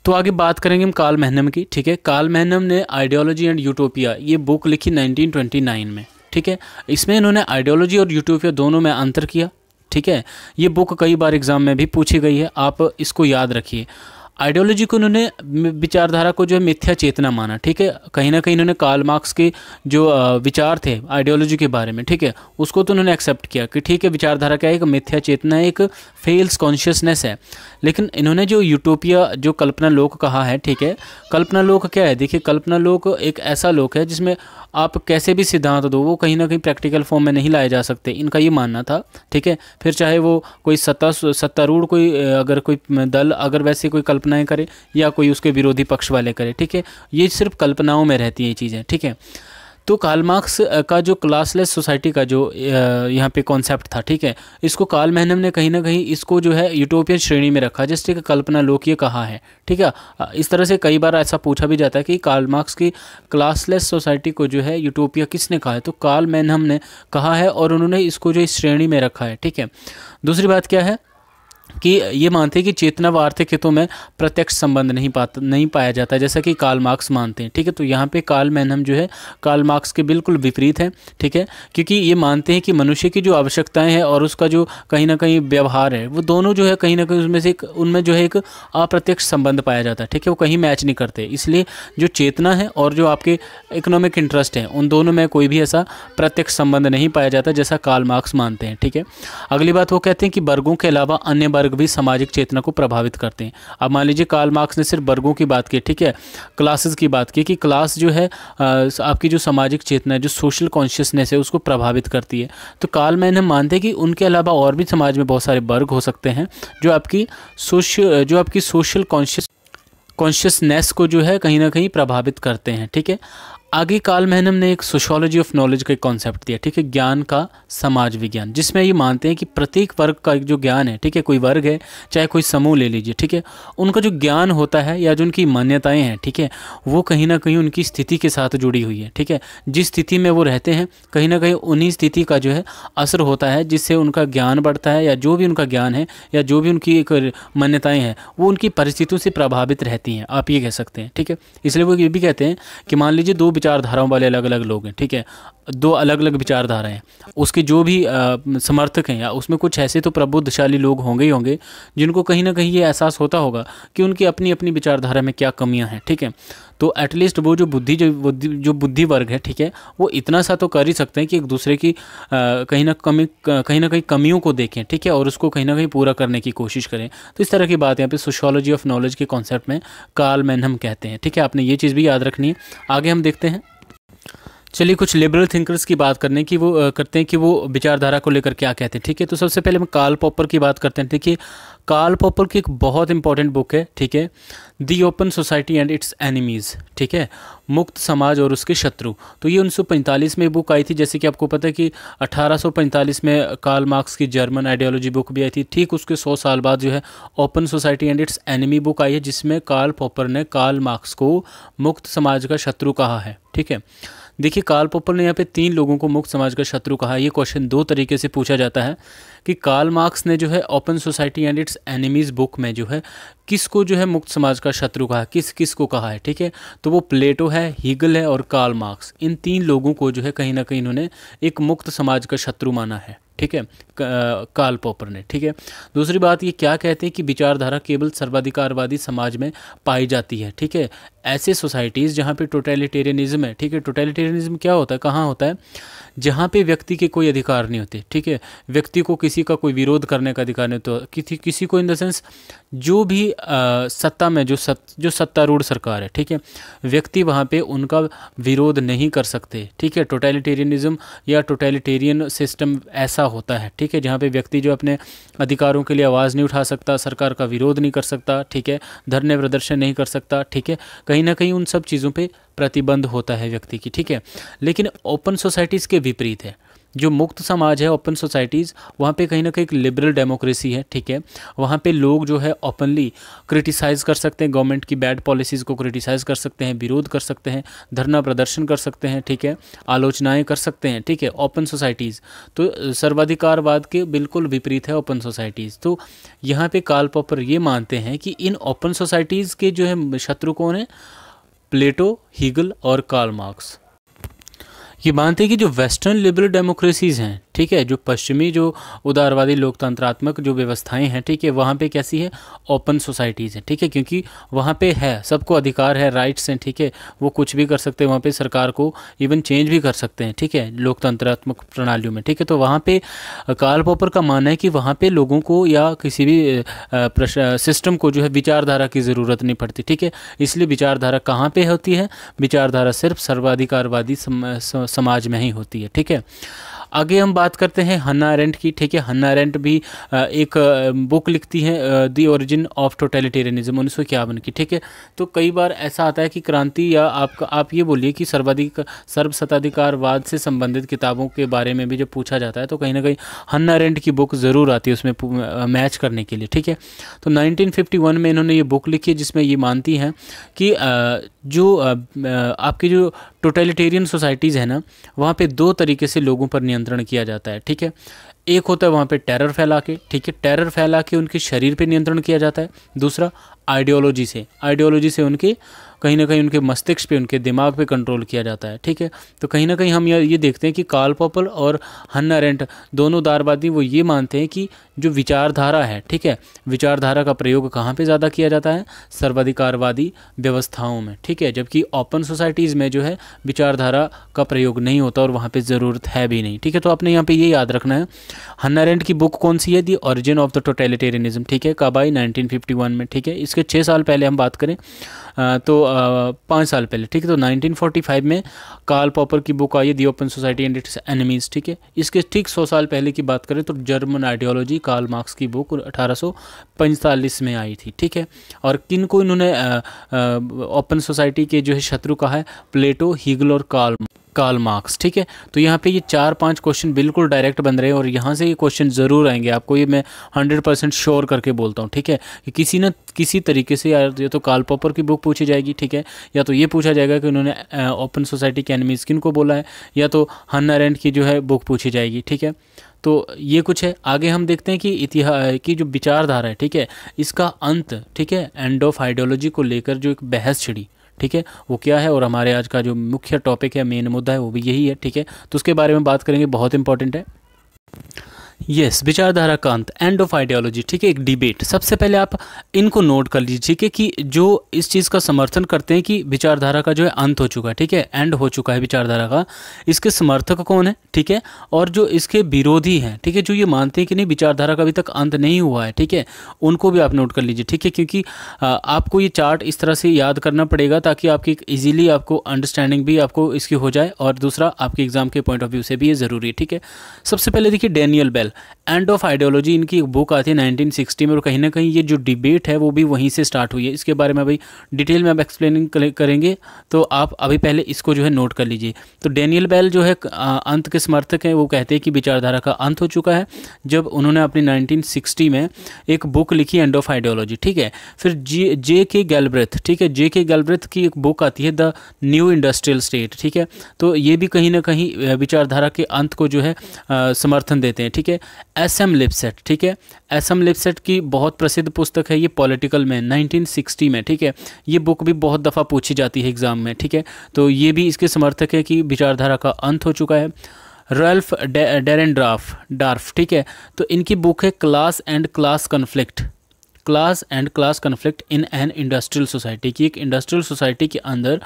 तो आगे बात करेंगे हम कार्ल मैग्नम की, ठीक है। कार्ल मैग्नम ने आइडियोलॉजी एंड यूटोपिया ये बुक लिखी 1929 में, ठीक है। इसमें इन्होंने आइडियोलॉजी और यूटोपिया दोनों में अंतर किया, ठीक है। ये बुक कई बार एग्जाम में भी पूछी गई है, आप इसको याद रखिए। आइडियोलॉजी को उन्होंने विचारधारा को जो है मिथ्या चेतना माना, ठीक है। कहीं ना कहीं उन्होंने कार्ल मार्क्स के जो विचार थे आइडियोलॉजी के बारे में, ठीक है, उसको तो उन्होंने एक्सेप्ट किया कि ठीक है विचारधारा क्या है, एक मिथ्या चेतना है, एक फेल्स कॉन्शियसनेस है। लेकिन इन्होंने जो यूटोपिया जो कल्पना लोक कहा है, ठीक है, कल्पना लोक क्या है, देखिए कल्पना लोक एक ऐसा लोक है जिसमें आप कैसे भी सिद्धांत दो वो कहीं ना कहीं प्रैक्टिकल फॉर्म में नहीं लाए जा सकते, इनका ये मानना था, ठीक है। फिर चाहे वो कोई सत्तारूढ़ कोई अगर कोई दल अगर वैसे कोई कल्पनाएं करे या कोई उसके विरोधी पक्ष वाले करे, ठीक है, ये सिर्फ कल्पनाओं में रहती है ये चीज़ें, ठीक है। तो कार्ल मार्क्स का जो क्लासलेस सोसाइटी का जो यहाँ पे कॉन्सेप्ट था, ठीक है, इसको कार्ल मैनम ने कहीं ना कहीं इसको जो है यूटोपियन श्रेणी में रखा, जैसे कि कल्पना लोक ये कहा है, ठीक है। इस तरह से कई बार ऐसा पूछा भी जाता है कि कार्ल मार्क्स की क्लासलेस सोसाइटी को जो है यूटोपिया किसने कहा है, तो कार्ल मैनम ने कहा है और उन्होंने इसको जो इस श्रेणी में रखा है, ठीक है। दूसरी बात क्या है कि ये मानते हैं कि चेतना व आर्थिक हितों में प्रत्यक्ष संबंध नहीं पाया जाता, जैसा कि कार्ल मार्क्स मानते हैं, ठीक है। तो यहाँ पे कार्ल मैनम जो है कार्ल मार्क्स के बिल्कुल विपरीत है, ठीक है, क्योंकि ये मानते हैं कि मनुष्य की जो आवश्यकताएं हैं और उसका जो कहीं ना कहीं व्यवहार है वो दोनों जो है कहीं ना कहीं उनमें जो है एक अप्रत्यक्ष संबंध पाया जाता है, ठीक है, वो कहीं मैच नहीं करते। इसलिए जो चेतना है और जो आपके इकोनॉमिक इंटरेस्ट है उन दोनों में कोई भी ऐसा प्रत्यक्ष संबंध नहीं पाया जाता, जैसा कार्ल मार्क्स मानते हैं, ठीक है। अगली बात वो कहते हैं कि वर्गों के अलावा अन्य वर्ग भी सामाजिक चेतना को प्रभावित करते हैं। अब मान लीजिए कार्ल मार्क्स ने सिर्फ वर्गों की बात की, ठीक है, क्लासेस की बात की कि क्लास जो है आपकी जो सामाजिक चेतना है, जो सोशल कॉन्शियसनेस है उसको प्रभावित करती है। तो कार्ल मैनम मानते हैं कि उनके अलावा और भी समाज में बहुत सारे वर्ग हो सकते हैं जो आपकी सोशल कॉन्शियसनेस को जो है कहीं ना कहीं प्रभावित करते हैं, ठीक है। आगे कार्ल मैनम ने एक सोशियोलॉजी ऑफ नॉलेज का एक कॉन्सेप्ट दिया, ठीक है, ज्ञान का समाज विज्ञान, जिसमें ये मानते हैं कि प्रत्येक वर्ग का जो ज्ञान है, ठीक है, कोई वर्ग है चाहे कोई समूह ले लीजिए, ठीक है, उनका जो ज्ञान होता है या जो उनकी मान्यताएं हैं, ठीक है, वो कहीं ना कहीं उनकी स्थिति के साथ जुड़ी हुई है, ठीक है। जिस स्थिति में वो रहते हैं कहीं ना कहीं उन्हीं स्थिति का जो है असर होता है, जिससे उनका ज्ञान बढ़ता है या जो भी उनका ज्ञान है या जो भी उनकी एक मान्यताएं हैं वो उनकी परिस्थितियों से प्रभावित रहती हैं, आप ये कह सकते हैं, ठीक है। इसलिए वो ये भी कहते हैं कि मान लीजिए दो विचारधाराओं वाले अलग अलग लोग हैं, ठीक है, दो अलग अलग विचारधाराएं हैं, उसके जो भी समर्थक हैं या उसमें कुछ ऐसे तो प्रबुद्धशाली लोग होंगे ही होंगे जिनको कहीं ना कहीं ये एहसास होता होगा कि उनकी अपनी अपनी विचारधारा में क्या कमियां हैं, ठीक है। तो एटलीस्ट वो जो बुद्धि वर्ग है, ठीक है, वो इतना सा तो कर ही सकते हैं कि एक दूसरे की कहीं ना कहीं कमियों को देखें, ठीक है, और उसको कहीं ना कहीं पूरा करने की कोशिश करें। तो इस तरह की बात यहाँ पे सोशियोलॉजी ऑफ नॉलेज के कॉन्सेप्ट में कार्ल मैनम कहते हैं, ठीक है, आपने ये चीज़ भी याद रखनी है। आगे हम देखते हैं, चलिए कुछ लिबरल थिंकर्स की बात करने की वो करते हैं कि वो विचारधारा को लेकर क्या कहते हैं, ठीक है। तो सबसे पहले हम कार्ल पॉपर की बात करते हैं। देखिए कार्ल पॉपर की एक बहुत इंपॉर्टेंट बुक है, ठीक है, दी open society and it's enemies, ठीक है, मुक्त समाज और उसके शत्रु। तो ये 1945 में बुक आई थी, जैसे कि आपको पता है कि 1845 में कार्ल मार्क्स की जर्मन आइडियोलॉजी बुक भी आई थी। ठीक उसके 100 साल बाद जो है open society and its enemy book आई है, जिसमें कार्ल पॉपर ने कार्ल मार्क्स को मुक्त समाज का शत्रु कहा है, ठीक है। देखिए कार्ल पॉपर ने यहाँ पे 3 लोगों को मुक्त समाज का शत्रु कहा है। ये क्वेश्चन 2 तरीके से पूछा जाता है कि कार्ल मार्क्स ने जो है open society and it's enemies book में जो है किसको जो है मुक्त समाज का शत्रु कहा है, किस को कहा है, ठीक है। तो वो प्लेटो है, हीगल है और कार्ल मार्क्स, इन 3 लोगों को जो है कहीं ना कहीं इन्होंने एक मुक्त समाज का शत्रु माना है, ठीक है, कार्ल पॉपर ने, ठीक है। दूसरी बात ये क्या कहते हैं कि विचारधारा केवल सर्वाधिकारवादी समाज में पाई जाती है, ठीक है, ऐसे सोसाइटीज़ जहाँ पे टोटलिटेरियनिज्म है, ठीक है। टोटलिटेरियनिज्म क्या होता है, कहाँ होता है, जहाँ पे व्यक्ति के कोई अधिकार नहीं होते, ठीक है, व्यक्ति को किसी का कोई विरोध करने का अधिकार नहीं होता, किसी को इन द सेंस जो भी सत्ता में जो सत्तारूढ़ सरकार है, ठीक है, व्यक्ति वहाँ पे उनका विरोध नहीं कर सकते, ठीक है। टोटलिटेरियनिज्म या टोटलिटेरियन सिस्टम ऐसा होता है, ठीक है, जहाँ पे व्यक्ति जो अपने अधिकारों के लिए आवाज़ नहीं उठा सकता, सरकार का विरोध नहीं कर सकता, ठीक है, धरने प्रदर्शन नहीं कर सकता, ठीक है, कहीं ना कहीं उन सब चीज़ों पे प्रतिबंध होता है व्यक्ति की, ठीक है। लेकिन ओपन सोसाइटीज़ के विपरीत है, जो मुक्त समाज है ओपन सोसाइटीज़, वहाँ पे कहीं ना कहीं एक लिबरल डेमोक्रेसी है, ठीक है। वहाँ पे लोग जो है ओपनली क्रिटिसाइज़ कर सकते हैं, गवर्नमेंट की बैड पॉलिसीज़ को क्रिटिसाइज़ कर सकते हैं, विरोध कर सकते हैं, धरना प्रदर्शन कर सकते हैं, ठीक है, आलोचनाएं कर सकते हैं, ठीक है, ओपन सोसाइटीज़। तो सर्वाधिकारवाद के बिल्कुल विपरीत है ओपन सोसाइटीज़। तो यहाँ पे कार्ल पॉपर ये मानते हैं कि इन ओपन सोसाइटीज़ के जो है शत्रु कौन है, प्लेटो, हीगल और कार्ल मार्क्स। ये मानते हैं कि जो वेस्टर्न लिबरल डेमोक्रेसीज़ हैं, ठीक है। जो पश्चिमी जो उदारवादी लोकतंत्रात्मक जो व्यवस्थाएं हैं, ठीक है, वहाँ पे कैसी है, ओपन सोसाइटीज़ हैं, ठीक है, क्योंकि वहाँ पे है सबको अधिकार है, राइट्स हैं, ठीक है, वो कुछ भी कर सकते हैं, वहाँ पे सरकार को इवन चेंज भी कर सकते हैं, ठीक है, लोकतंत्रात्मक प्रणालियों में, ठीक है। तो वहाँ पे कार्ल पॉपर का मानना है कि वहाँ पे लोगों को या किसी भी सिस्टम को जो है विचारधारा की ज़रूरत नहीं पड़ती, ठीक है। इसलिए विचारधारा कहाँ पे होती है, विचारधारा सिर्फ सर्वाधिकारवादी समाज में ही होती है, ठीक है। आगे हम बात करते हैं हन्ना अरेंट की, ठीक है। हन्ना अरेंट भी एक बुक लिखती है द ओरिजिन ऑफ टोटलिटेरियनिज्म 1951 की, ठीक है। तो कई बार ऐसा आता है कि क्रांति या आप ये बोलिए कि सर्वसत्ताधिकारवाद से संबंधित किताबों के बारे में भी जब पूछा जाता है तो कहीं ना कहीं हन्ना अरेंट की बुक ज़रूर आती है उसमें मैच करने के लिए, ठीक है। तो 1951 में इन्होंने ये बुक लिखी है जिसमें ये मानती हैं कि जो आपकी जो टोटलिटेरियन सोसाइटीज़ है ना, वहाँ पे दो तरीके से लोगों पर नियंत्रण किया जाता है, ठीक है। एक होता है वहाँ पे टेरर फैला के, ठीक है, टेरर फैला के उनके शरीर पे नियंत्रण किया जाता है। दूसरा आइडियोलॉजी से उनके कहीं ना कहीं उनके मस्तिष्क पे, उनके दिमाग पे कंट्रोल किया जाता है, ठीक है। तो कहीं ना कहीं हम ये देखते हैं कि कार्ल पॉपर और हन्ना अरेंट दोनों उदारवादी वो ये मानते हैं कि जो विचारधारा है, ठीक है, विचारधारा का प्रयोग कहाँ पे ज़्यादा किया जाता है, सर्वाधिकारवादी व्यवस्थाओं में, ठीक है, जबकि ओपन सोसाइटीज़ में जो है विचारधारा का प्रयोग नहीं होता और वहाँ पे ज़रूरत है भी नहीं, ठीक है। तो आपने यहाँ पे ये याद रखना है। हन्ना अरेंट की बुक कौन सी है, the origin of the totalitarianism, ठीक है, कब आई, 1951 में, ठीक है। इसके 6 साल पहले हम बात करें तो 5 साल पहले, ठीक है, तो 1945 में कार्ल पॉपर की बुक आई है दी open society and it's enemies, ठीक है। इसके ठीक 100 साल पहले की बात करें तो जर्मन आइडियोलॉजी कार्ल मार्क्स की बुक 1845 में आई थी, ठीक है। और किन को इन्होंने ओपन सोसाइटी के जो है शत्रु कहा है, प्लेटो, हीगल और कार्ल मार्क्स, ठीक है। तो यहाँ पे ये 4-5 क्वेश्चन बिल्कुल डायरेक्ट बन रहे हैं और यहाँ से ये क्वेश्चन ज़रूर आएंगे, आपको ये मैं 100% श्योर करके बोलता हूँ, ठीक है, कि किसी न किसी तरीके से या तो कार्ल पॉपर की बुक पूछी जाएगी, ठीक है, या तो ये पूछा जाएगा कि उन्होंने ओपन सोसाइटी के एनिमीज किन को बोला है, या तो हन्ना अरेंट की जो है बुक पूछी जाएगी, ठीक है। तो ये कुछ है। आगे हम देखते हैं कि इतिहास की जो विचारधारा है, ठीक है, इसका अंत, ठीक है, एंड ऑफ आइडियोलॉजी को लेकर जो एक बहस छिड़ी, ठीक है, वो क्या है, और हमारे आज का जो मुख्य टॉपिक है, मेन मुद्दा है, वो भी यही है, ठीक है। तो उसके बारे में बात करेंगे, बहुत इंपॉर्टेंट है। यस, विचारधारा का अंत, एंड ऑफ आइडियोलॉजी, ठीक है, एक डिबेट। सबसे पहले आप इनको नोट कर लीजिए, ठीक है, कि जो इस चीज़ का समर्थन करते हैं कि विचारधारा का जो है अंत हो चुका है, ठीक है, एंड हो चुका है विचारधारा का, इसके समर्थक कौन है, ठीक है, और जो इसके विरोधी हैं, ठीक है, जो ये मानते हैं कि नहीं विचारधारा का अभी तक अंत नहीं हुआ है, ठीक है, उनको भी आप नोट कर लीजिए, ठीक है, क्योंकि आपको ये चार्ट इस तरह से याद करना पड़ेगा ताकि आपकी ईजिली आपको अंडरस्टैंडिंग भी आपको इसकी हो जाए, और दूसरा आपके एग्जाम के पॉइंट ऑफ व्यू से भी ये ज़रूरी है, ठीक है। सबसे पहले देखिए Daniel Bell, end of ideology, इनकी एक बुक आती है 1960 में, और कहीं ना कहीं ये जो डिबेट है वो भी वहीं से स्टार्ट हुई है। इसके बारे में अभी डिटेल में अब एक्सप्लेनिंग करेंगे, तो आप अभी पहले इसको जो है नोट कर लीजिए। तो डैनियल बेल जो है अंत के समर्थक हैं, वो कहते हैं कि विचारधारा का अंत हो चुका है जब उन्होंने अपनी 1960 में एक बुक लिखी एंड ऑफ आइडियोलॉजी, ठीक है। फिर जे के गैल्ब्रेथ, ठीक है, जे के गैल्ब्रेथ की एक बुक आती है द न्यू इंडस्ट्रियल स्टेट, ठीक है, तो ये भी कहीं ना कहीं विचारधारा के अंत को जो है समर्थन देते हैं, ठीक है। एसएम लिपसेट, ठीक है, एसएम लिपसेट की बहुत प्रसिद्ध पुस्तक है ये पॉलिटिकल मैन 1960 में, ठीक है, ये बुक भी बहुत दफ़ा पूछी जाती है एग्जाम में, ठीक है, तो ये भी इसके समर्थक है कि विचारधारा का अंत हो चुका है। रल्फ डार्फ, ठीक है, तो इनकी बुक है class and class conflict in an industrial society, की एक इंडस्ट्रियल सोसाइटी के अंदर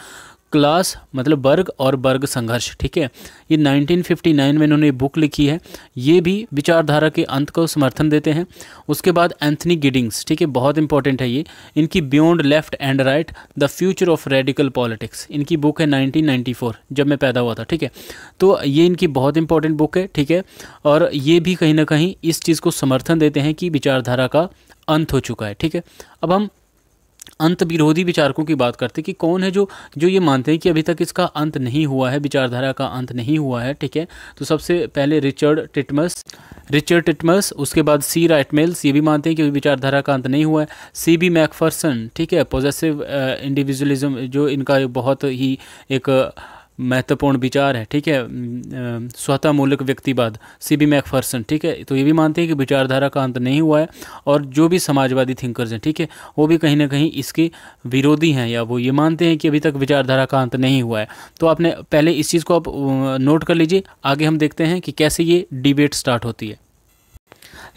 क्लास मतलब वर्ग और वर्ग संघर्ष, ठीक है, ये 1959 में इन्होंने बुक लिखी है, ये भी विचारधारा के अंत को समर्थन देते हैं। उसके बाद एंथनी गिडिंग्स, ठीक है, बहुत इंपॉर्टेंट है ये, इनकी beyond left and right the future of radical politics, इनकी बुक है 1994, जब मैं पैदा हुआ था, ठीक है, तो ये इनकी बहुत इंपॉर्टेंट बुक है, ठीक है, और ये भी कहीं ना कहीं इस चीज़ को समर्थन देते हैं कि विचारधारा का अंत हो चुका है, ठीक है। अब हम अंत विरोधी विचारकों की बात करते हैं कि कौन है जो ये मानते हैं कि अभी तक इसका अंत नहीं हुआ है, विचारधारा का अंत नहीं हुआ है, ठीक है। तो सबसे पहले रिचर्ड टिटमस, उसके बाद सी राइटमेल्स, ये भी मानते हैं कि विचारधारा का अंत नहीं हुआ है। सी बी मैकफर्सन, ठीक है, पॉजेसिव इंडिविजुअलिज्म, जो इनका बहुत ही एक महत्वपूर्ण विचार है, ठीक है, स्वतः मूलक व्यक्तिवाद, सीबी मैकफर्सन, ठीक है, तो ये भी मानते हैं कि विचारधारा का अंत नहीं हुआ है, और जो भी समाजवादी थिंकर्स हैं, ठीक है, वो भी कहीं ना कहीं इसके विरोधी हैं, या वो ये मानते हैं कि अभी तक विचारधारा का अंत नहीं हुआ है। तो आपने पहले इस चीज़ को आप नोट कर लीजिए। आगे हम देखते हैं कि कैसे ये डिबेट स्टार्ट होती है।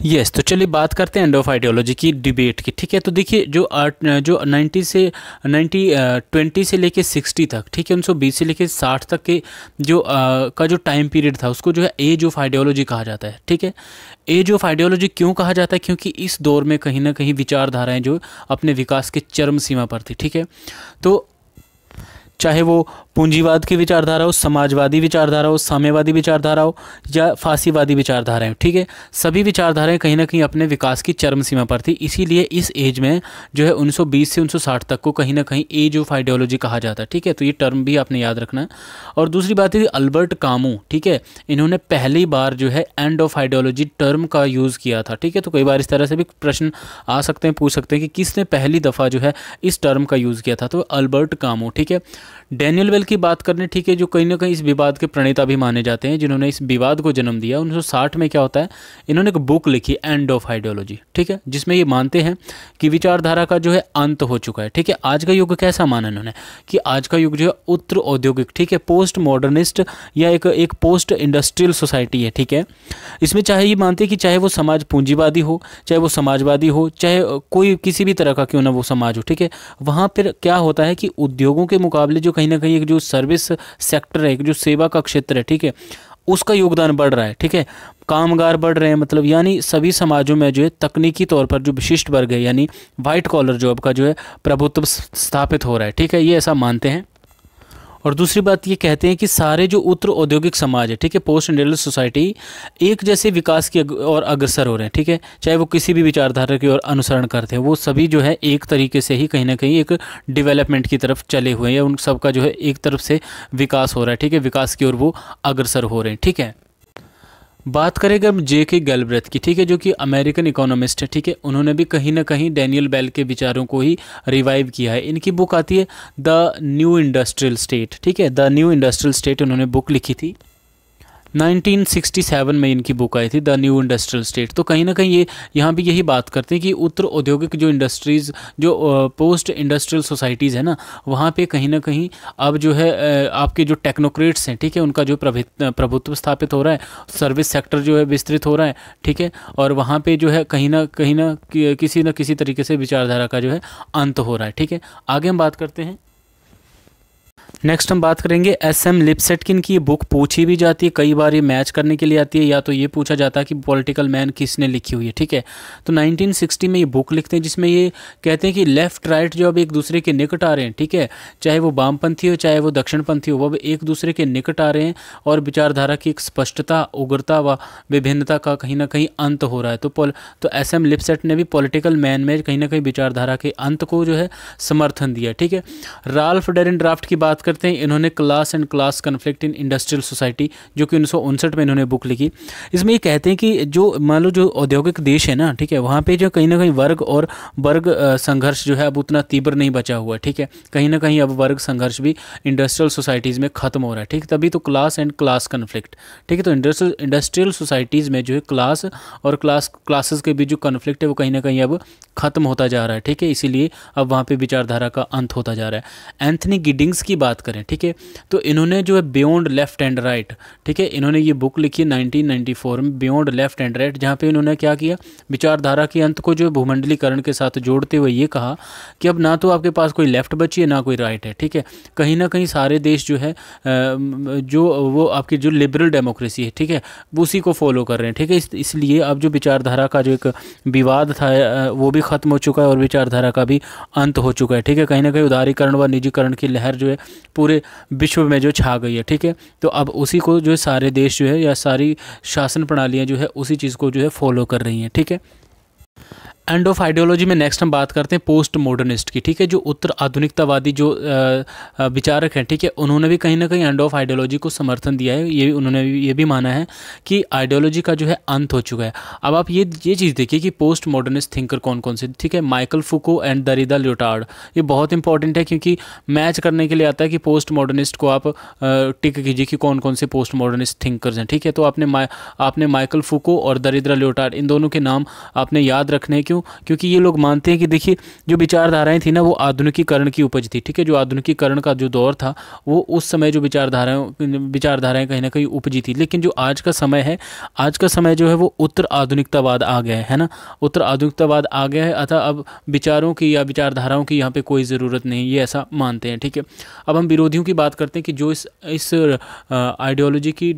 यस, तो चलिए बात करते हैं एंड ऑफ आइडियोलॉजी की, डिबेट की, ठीक है। तो देखिए जो 20 से लेके 60 तक, ठीक है, 1920 से लेके 60 तक के जो टाइम पीरियड था उसको जो है एज ऑफ आइडियोलॉजी कहा जाता है, ठीक है। एज ऑफ आइडियोलॉजी क्यों कहा जाता है? क्योंकि इस दौर में कहीं ना कहीं विचारधाराएं जो अपने विकास के चरम सीमा पर थी, ठीक है। तो चाहे वो पूंजीवाद की विचारधारा हो, समाजवादी विचारधारा हो, साम्यवादी विचारधारा हो, या फांसीवादी विचारधाराएं हो, ठीक है, सभी विचारधाराएं कहीं ना कहीं अपने विकास की चरम सीमा पर थी। इसीलिए इस एज में जो है 1920 से 1960 तक को कहीं ना कहीं एज ऑफ आइडियोलॉजी कहा जाता है, ठीक है। तो ये टर्म भी आपने याद रखना है। और दूसरी बात है अल्बर्ट कामू, ठीक है, इन्होंने पहली बार जो है एंड ऑफ आइडियोलॉजी टर्म का यूज़ किया था, ठीक है। तो कई बार इस तरह से भी प्रश्न आ सकते हैं, पूछ सकते हैं कि किसने पहली दफ़ा जो है इस टर्म का यूज़ किया था, तो अल्बर्ट कामू, ठीक है। डैनियल बेल की बात करें, ठीक है, जो कहीं ना कहीं इस विवाद के प्रणेता भी माने जाते हैं, जिन्होंने इस विवाद को जन्म दिया। 1960 में क्या होता है, इन्होंने एक बुक लिखी एंड ऑफ आइडियोलॉजी, ठीक है, जिसमें ये मानते हैं कि विचारधारा का जो है अंत हो चुका है, ठीक है। आज का युग कैसा माना इन्होंने कि आज का युग जो है उत्तर औद्योगिक, ठीक है, पोस्ट मॉडर्निस्ट या एक पोस्ट इंडस्ट्रियल सोसाइटी है, ठीक है। इसमें चाहे ये मानते हैं कि चाहे वो समाज पूंजीवादी हो, चाहे वो समाजवादी हो, चाहे कोई किसी भी तरह का क्यों ना वो समाज हो, ठीक है, वहाँ पर क्या होता है कि उद्योगों के मुकाबले जो कहीं ना कहीं एक जो सर्विस सेक्टर है, एक जो सेवा का क्षेत्र है, ठीक है, उसका योगदान बढ़ रहा है, ठीक है, कामगार बढ़ रहे हैं, मतलब यानी सभी समाजों में जो है तकनीकी तौर पर जो विशिष्ट वर्ग है, यानी वाइट कॉलर जॉब का जो है प्रभुत्व स्थापित हो रहा है, ठीक है, ये ऐसा मानते हैं। और दूसरी बात ये कहते हैं कि सारे जो उत्तर औद्योगिक समाज है, ठीक है, पोस्ट इंडस्ट्रियल सोसाइटी एक जैसे विकास की ओर अग्रसर हो रहे हैं, ठीक है, चाहे वो किसी भी विचारधारा की ओर अनुसरण करते हैं, वो सभी जो है एक तरीके से ही कहीं ना कहीं एक डेवलपमेंट की तरफ चले हुए हैं, या उन सबका जो है एक तरफ से विकास हो रहा है, ठीक है, विकास की ओर वो अग्रसर हो रहे हैं, ठीक है। बात करेंगे हम J.K. गैल्ब्रेथ की, ठीक है, जो कि अमेरिकन इकोनॉमिस्ट है, ठीक है, उन्होंने भी कहीं ना कहीं डैनियल बेल के विचारों को ही रिवाइव किया है। इनकी बुक आती है द न्यू इंडस्ट्रियल स्टेट, ठीक है, द न्यू इंडस्ट्रियल स्टेट उन्होंने बुक लिखी थी। 1967 में इनकी बुक आई थी द न्यू इंडस्ट्रियल स्टेट। तो कहीं ना कहीं ये यहाँ भी यही बात करते हैं कि उत्तर औद्योगिक जो इंडस्ट्रीज़, जो पोस्ट इंडस्ट्रियल सोसाइटीज़ है ना, वहाँ पे कहीं ना कहीं अब जो है आपके जो टेक्नोक्रेट्स हैं, ठीक है, उनका जो प्रभुत्व स्थापित हो रहा है, सर्विस सेक्टर जो है विस्तृत हो रहा है, ठीक है, और वहाँ पे जो है कहीं ना किसी न किसी तरीके से विचारधारा का जो है अंत हो रहा है, ठीक है। आगे हम बात करते हैं। नेक्स्ट हम बात करेंगे SM लिप्सेटकिन की। ये बुक पूछी भी जाती है, कई बार ये मैच करने के लिए आती है, या तो ये पूछा जाता है कि पॉलिटिकल मैन किसने लिखी हुई है, ठीक है। तो 1960 में ये बुक लिखते हैं, जिसमें ये कहते हैं कि लेफ्ट राइट जो अब एक दूसरे के निकट आ रहे हैं, ठीक है, चाहे वो वामपंथी हो चाहे वो दक्षिणपंथी हो, वो अब एक दूसरे के निकट आ रहे हैं, और विचारधारा की एक स्पष्टता, उग्रता व विभिन्नता का कहीं ना कहीं अंत हो रहा है। तो SM लिप्सेट ने भी पॉलिटिकल मैन में कहीं ना कहीं विचारधारा के अंत को जो है समर्थन दिया, ठीक है। राल्फ डेरेनड्राफ्ट की बात करते हैं, इन्होंने class and class conflict in industrial society, जो कि 1959 में इन्होंने बुक लिखी। इसमें ये कहते हैं कि जो मान लो जो औद्योगिक देश है ना, ठीक है, वहाँ पे जो कहीं ना कहीं वर्ग संघर्ष जो है अब उतना तीव्र नहीं बचा हुआ है, ठीक है, कहीं ना कहीं अब वर्ग संघर्ष भी इंडस्ट्रियल सोसाइटीज़ में ख़त्म हो रहा है, ठीक, तभी तो क्लास एंड क्लास कन्फ्लिक्ट, ठीक है। तो इंडस्ट्रियल सोसाइटीज़ में जो है क्लास और क्लासेस के बीच जो कन्फ्लिक्ट है वो कहीं ना कहीं अब ख़त्म होता जा रहा है, ठीक है, इसीलिए अब वहाँ पे विचारधारा का अंत होता जा रहा है। एंथनी गिडिंग्स की बात करें, ठीक है, तो इन्होंने जो है बियॉन्ड लेफ्ट एंड राइट, ठीक है, इन्होंने ये बुक लिखी 1994 में, बियॉन्ड लेफ्ट एंड राइट, जहाँ पे इन्होंने क्या किया, विचारधारा के अंत को जो भूमंडलीकरण के साथ जोड़ते हुए ये कहा कि अब ना तो आपके पास कोई लेफ्ट बची है ना कोई राइट है, ठीक है, कहीं ना कहीं सारे देश जो है जो वो आपकी जो लिबरल डेमोक्रेसी है, ठीक है, उसी को फॉलो कर रहे हैं, ठीक है। इसलिए अब जो विचारधारा का जो एक विवाद था वो भी ख़त्म हो चुका है, और विचारधारा का भी अंत हो चुका है, ठीक है। कहीं ना कहीं उदारीकरण व निजीकरण की लहर जो है पूरे विश्व में जो छा गई है, ठीक है। तो अब उसी को जो है सारे देश जो है या सारी शासन प्रणालियाँ जो है उसी चीज़ को जो है फॉलो कर रही हैं, ठीक है। एंड ऑफ आइडियोलॉजी में नेक्स्ट हम बात करते हैं पोस्ट मॉडर्निस्ट की, ठीक है। जो उत्तर आधुनिकतावादी जो विचारक हैं, ठीक है, उन्होंने भी कहीं ना कहीं एंड ऑफ आइडियोलॉजी को समर्थन दिया है। ये उन्होंने ये भी माना है कि आइडियोलॉजी का जो है अंत हो चुका है। अब आप ये चीज़ देखिए कि पोस्ट मॉडर्निस्ट थिंकर कौन कौन से, ठीक है। माइकल फुको एंड दरिदा ल्योटार्ड, ये बहुत इंपॉर्टेंट है क्योंकि मैच करने के लिए आता है कि पोस्ट मॉडर्निस्ट को आप टिक कीजिए कि कौन कौन से पोस्ट मॉडर्निस्ट थिंकर्स हैं, ठीक है। तो आपने माइकल फुको और दरिदा ल्योटार्ड इन दोनों के नाम आपने याद रखने हैं। क्योंकि ये लोग मानते हैं कि देखिए जो विचारधाराएं थी ना वो आधुनिकीकरण की उपज थी, ठीक है। जो आधुनिकीकरण का जो दौर था वो उस समय जो विचारधाराएं कहीं ना कहीं उपजी थी। लेकिन जो आज का समय है, आज का समय जो है वो उत्तर आधुनिकतावाद आ गया है ना, उत्तर आधुनिकतावाद आ गया है। अतः अब विचारों की या विचारधाराओं की यहाँ पे कोई ज़रूरत नहीं, ये ऐसा मानते हैं, ठीक है। अब हम विरोधियों की बात करते हैं कि जो इस आइडियोलॉजी की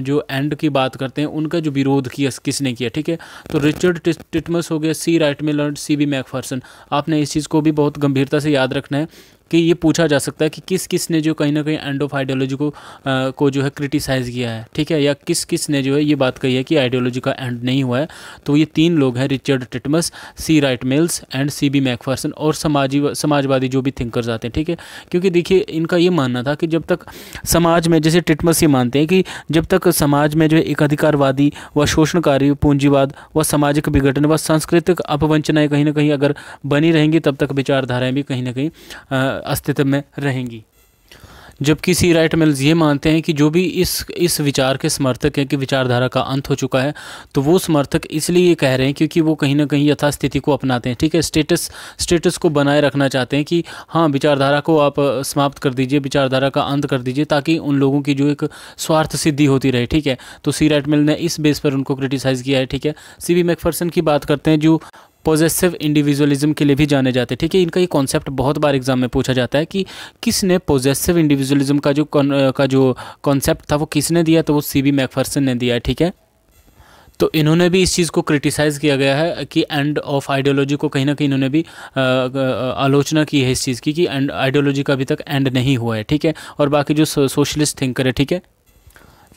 जो एंड की बात करते हैं उनका जो विरोध किया किसने किया, ठीक है। तो रिचर्ड टिटमस हो गया, सी राइट मिलर, सी.बी. मैकफर्सन। आपने इस चीज़ को भी बहुत गंभीरता से याद रखना है कि ये पूछा जा सकता है कि किस ने जो कहीं ना कहीं एंड ऑफ आइडियोलॉजी को जो है क्रिटिसाइज़ किया है, ठीक है, या किस ने जो है ये बात कही है कि आइडियोलॉजी का एंड नहीं हुआ है। तो ये तीन लोग हैं, Richard Titmuss, C Wright Mills and C B. Macpherson, और समाजवादी जो भी थिंकर्स आते हैं, ठीक है। क्योंकि देखिए इनका ये मानना था कि जब तक समाज में, जैसे टिटमस ये मानते हैं कि जब तक समाज में जो है एक अधिकारवादी व शोषणकारी पूंजीवाद व सामाजिक विघटन व सांस्कृतिक अपवंचनाएं कहीं ना कहीं अगर बनी रहेंगी तब तक विचारधाराएं भी कहीं ना कहीं अस्तित्व में रहेंगी। जबकि सी राइट मिल्स ये मानते हैं कि जो भी इस विचार के समर्थक हैं कि विचारधारा का अंत हो चुका है, तो वो समर्थक इसलिए ये कह रहे हैं क्योंकि वो कहीं ना कहीं यथास्थिति को अपनाते हैं, ठीक है। स्टेटस को बनाए रखना चाहते हैं कि हाँ विचारधारा को आप समाप्त कर दीजिए, विचारधारा का अंत कर दीजिए, ताकि उन लोगों की जो एक स्वार्थ सिद्धि होती रहे, ठीक है। तो सी राइट मिल ने इस बेस पर उनको क्रिटिसाइज़ किया है, ठीक है। सी.बी. मैकफर्सन की बात करते हैं जो पॉजेसिव इंडिविजुअलिज्म के लिए भी जाने जाते हैं, ठीक है। इनका ये कॉन्सेप्ट बहुत बार एग्जाम में पूछा जाता है कि किसने पॉजेसिव इंडिविजुअलिज्म का जो कॉन्सेप्ट था वो किसने दिया, तो वो सी.बी. मैकफर्सन ने दिया है, ठीक है। तो इन्होंने भी इस चीज़ को क्रिटिसाइज़ किया गया है कि एंड ऑफ आइडियोलॉजी को कहीं ना कहीं इन्होंने भी आलोचना की है इस चीज़ की कि एंड आइडियोलॉजी का अभी तक एंड नहीं हुआ है, ठीक है। और बाकी जो सोशलिस्ट थिंकर है, ठीक है,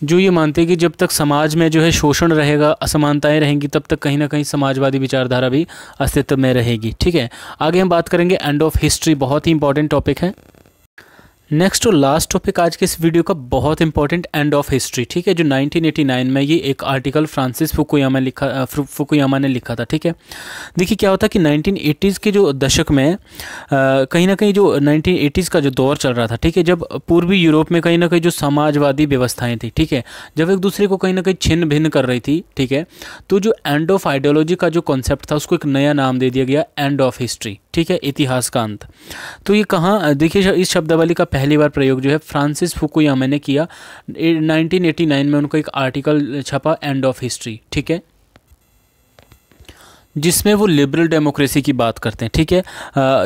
जो ये मानते हैं कि जब तक समाज में जो है शोषण रहेगा, असमानताएं रहेंगी, तब तक कहीं ना कहीं समाजवादी विचारधारा भी अस्तित्व में रहेगी, ठीक है। आगे हम बात करेंगे एंड ऑफ हिस्ट्री, बहुत ही इंपॉर्टेंट टॉपिक है। नेक्स्ट और लास्ट टॉपिक आज के इस वीडियो का बहुत इंपॉर्टेंट, एंड ऑफ हिस्ट्री, ठीक है। जो 1989 में ये एक आर्टिकल फ्रांसिस फुकुयामा ने लिखा था, ठीक है। देखिए क्या होता है कि 1980s के जो दशक में कहीं ना कहीं जो 1980s का जो दौर चल रहा था, ठीक है, जब पूर्वी यूरोप में कहीं ना कहीं जो समाजवादी व्यवस्थाएं थी, ठीक है, जब एक दूसरे को कहीं ना कहीं छिन्न भिन्न कर रही थी, ठीक है, तो जो एंड ऑफ आइडियोलॉजी का जो कॉन्सेप्ट था उसको एक नया नाम दे दिया गया, एंड ऑफ हिस्ट्री, ठीक है, इतिहास का अंत। तो ये कहाँ, देखिए इस शब्दावली का पहली बार प्रयोग जो है फ्रांसिस फुकुयामा ने किया 1989 में। उनको एक आर्टिकल छपा एंड ऑफ हिस्ट्री, ठीक है, जिसमें वो लिबरल डेमोक्रेसी की बात करते हैं, ठीक है।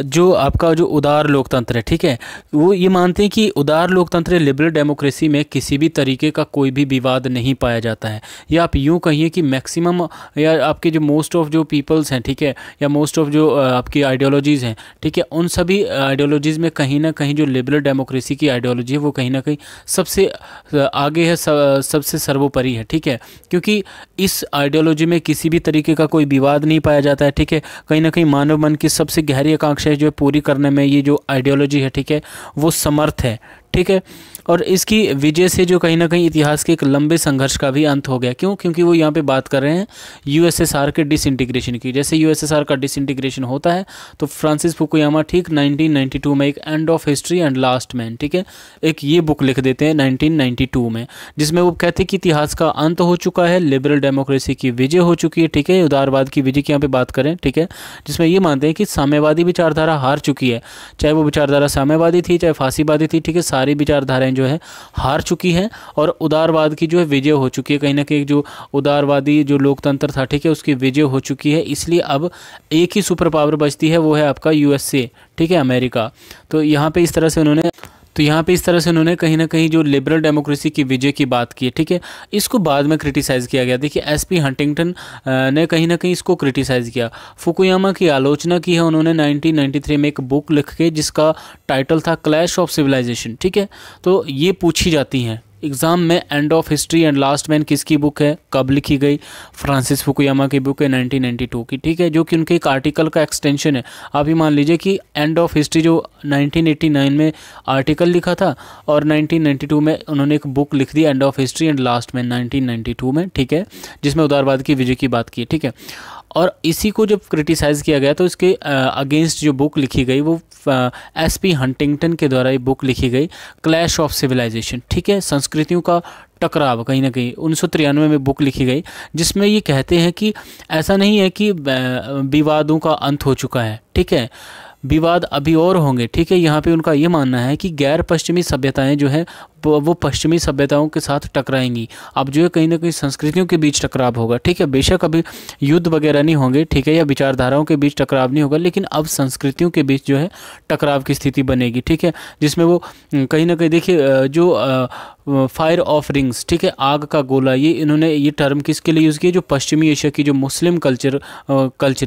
जो आपका जो उदार लोकतंत्र है, ठीक है, वो ये मानते हैं कि उदार लोकतंत्र लिबरल डेमोक्रेसी में किसी भी तरीके का कोई भी विवाद नहीं पाया जाता है, या आप यूँ कहिए कि मैक्सिमम या आपके जो मोस्ट ऑफ जो पीपल्स हैं, ठीक है, या मोस्ट ऑफ जो आपकी आइडियोलॉजीज़ हैं, ठीक है, उन सभी आइडियोलॉजीज़ में कहीं ना कहीं जो लिबरल डेमोक्रेसी की आइडियोलॉजी है वो कहीं ना कहीं सबसे आगे है, सबसे सर्वोपरि है, ठीक है। क्योंकि इस आइडियोलॉजी में किसी भी तरीके का कोई विवाद नहीं पाया जाता है, ठीक है। कहीं ना कहीं मानव मन की सबसे गहरी आकांक्षाएं जो है पूरी करने में ये जो आइडियोलॉजी है, ठीक है, वो समर्थ है, ठीक है। और इसकी विजय से जो कहीं ना कहीं इतिहास के एक लंबे संघर्ष का भी अंत हो गया। क्यों? क्योंकि वो यहाँ पे बात कर रहे हैं यूएसएसआर के डिसइंटीग्रेशन की। जैसे यूएसएसआर का डिसइंटीग्रेशन होता है तो फ्रांसिस फुकुयामा ठीक 1992 में एक and of history and last man, ठीक है, एक ये बुक लिख देते हैं 1992 में, जिसमें वो कहते हैं कि इतिहास का अंत हो चुका है, लिबरल डेमोक्रेसी की विजय हो चुकी है, ठीक है, उदारवाद की विजय की यहाँ पे बात करें, ठीक है, जिसमें ये मानते हैं कि साम्यवादी विचारधारा हार चुकी है, चाहे वो विचारधारा साम्यवादी थी चाहे फांसीवादी थी, ठीक है, सारी विचारधाराएं जो है हार चुकी हैं और उदारवाद की जो है विजय हो चुकी है। कहीं ना कहीं जो उदारवादी जो लोकतंत्र था, ठीक है, उसकी विजय हो चुकी है। इसलिए अब एक ही सुपर पावर बचती है, वो है आपका यूएसए, ठीक है, अमेरिका। तो यहाँ पे इस तरह से उन्होंने कहीं ना कहीं जो लिबरल डेमोक्रेसी की विजय की बात की है, ठीक है। इसको बाद में क्रिटिसाइज़ किया गया। देखिए एसपी हंटिंगटन ने कहीं ना कहीं इसको क्रिटिसाइज़ किया, फुकुयामा की आलोचना की है उन्होंने 1993 में एक बुक लिख के जिसका टाइटल था क्लैश ऑफ सिविलाइजेशन, ठीक है। तो ये पूछी जाती हैं, एग्ज़ाम में and of history and last man किसकी बुक है, कब लिखी गई? फ्रांसिस फुकुयामा की बुक है 1992 की, ठीक है, जो कि उनके एक आर्टिकल का एक्सटेंशन है। आप ही मान लीजिए कि एंड ऑफ हिस्ट्री जो 1989 में आर्टिकल लिखा था और 1992 में उन्होंने एक बुक लिख दी end of history and last man 1992 में, ठीक है, जिसमें उदारवाद की विजय की बात की, ठीक है। और इसी को जब क्रिटिसाइज़ किया गया तो इसके अगेंस्ट जो बुक लिखी गई वो एसपी हंटिंगटन के द्वारा ये बुक लिखी गई, क्लैश ऑफ सिविलाइजेशन, ठीक है, संस्कृतियों का टकराव, कहीं ना कहीं 1993 में बुक लिखी गई, जिसमें ये कहते हैं कि ऐसा नहीं है कि विवादों का अंत हो चुका है, ठीक है, विवाद अभी और होंगे, ठीक है। यहाँ पे उनका ये मानना है कि गैर पश्चिमी सभ्यताएं जो है वो पश्चिमी सभ्यताओं के साथ टकराएंगी। अब जो है कहीं ना कहीं संस्कृतियों के बीच टकराव होगा, ठीक है, बेशक अभी युद्ध वगैरह नहीं होंगे, ठीक है, या विचारधाराओं के बीच टकराव नहीं होगा, लेकिन अब संस्कृतियों के बीच जो है टकराव की स्थिति बनेगी, ठीक है, जिसमें वो कहीं ना कहीं देखिए जो फायर ऑफ रिंग्स, ठीक है, आग का गोला, ये इन्होंने ये टर्म किसके लिए यूज़ किया? जो पश्चिमी एशिया की जो मुस्लिम कल्चर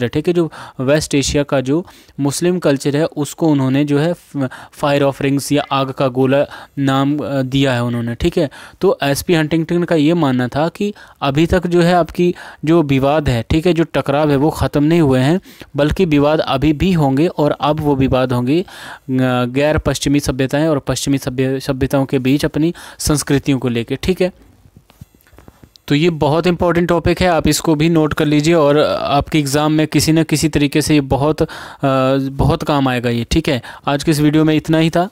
है, ठीक है, जो वेस्ट एशिया का जो मुस्लिम कल्चर है उसको उन्होंने जो है फायर ऑफ रिंग्स या आग का गोला नाम दिया है उन्होंने, ठीक है। तो एसपी हंटिंगटन का ये मानना था कि अभी तक जो है आपकी जो विवाद है, ठीक है, जो टकराव है वो ख़त्म नहीं हुए हैं, बल्कि विवाद अभी भी होंगे, और अब वो विवाद होंगे गैर पश्चिमी सभ्यताएं और पश्चिमी सभ्यताओं के बीच अपनी संस्कृतियों को लेकर, ठीक है। तो ये बहुत इंपॉर्टेंट टॉपिक है, आप इसको भी नोट कर लीजिए और आपके एग्ज़ाम में किसी न किसी तरीके से ये बहुत काम आएगा ये, ठीक है। आज के इस वीडियो में इतना ही था।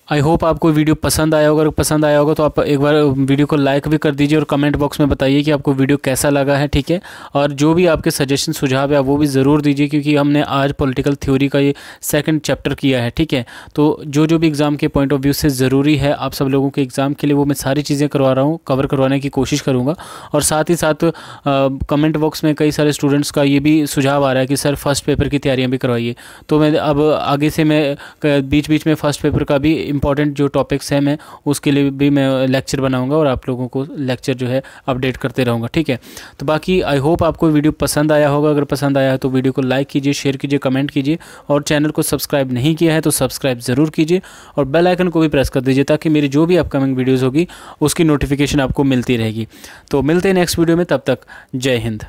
आई होप आपको वीडियो पसंद आया होगा, अगर पसंद आया होगा तो आप एक बार वीडियो को लाइक भी कर दीजिए और कमेंट बॉक्स में बताइए कि आपको वीडियो कैसा लगा है, ठीक है। और जो भी आपके सजेशन सुझाव है वो भी ज़रूर दीजिए, क्योंकि हमने आज पॉलिटिकल थ्योरी का ये सेकंड चैप्टर किया है, ठीक है। तो जो भी एग्ज़ाम के पॉइंट ऑफ व्यू से ज़रूरी है आप सब लोगों के एग्ज़ाम के लिए, वो मैं सारी चीज़ें करवा रहा हूँ, कवर करवाने की कोशिश करूँगा। और साथ ही साथ कमेंट बॉक्स में कई सारे स्टूडेंट्स का ये भी सुझाव आ रहा है कि सर फर्स्ट पेपर की तैयारियाँ भी करवाइए, तो मैं अब आगे से मैं बीच बीच में फ़र्स्ट पेपर का भी इंपॉर्टेंट जो टॉपिक्स है मैं उसके लिए भी मैं लेक्चर बनाऊंगा और आप लोगों को लेक्चर जो है अपडेट करते रहूँगा, ठीक है। तो बाकी आई होप आपको वीडियो पसंद आया होगा, अगर पसंद आया है तो वीडियो को लाइक कीजिए, शेयर कीजिए, कमेंट कीजिए, और चैनल को सब्सक्राइब नहीं किया है तो सब्सक्राइब ज़रूर कीजिए और बेल आइकन को भी प्रेस कर दीजिए, ताकि मेरी जो भी अपकमिंग वीडियोज़ होगी उसकी नोटिफिकेशन आपको मिलती रहेगी। तो मिलते हैं नेक्स्ट वीडियो में, तब तक जय हिंद।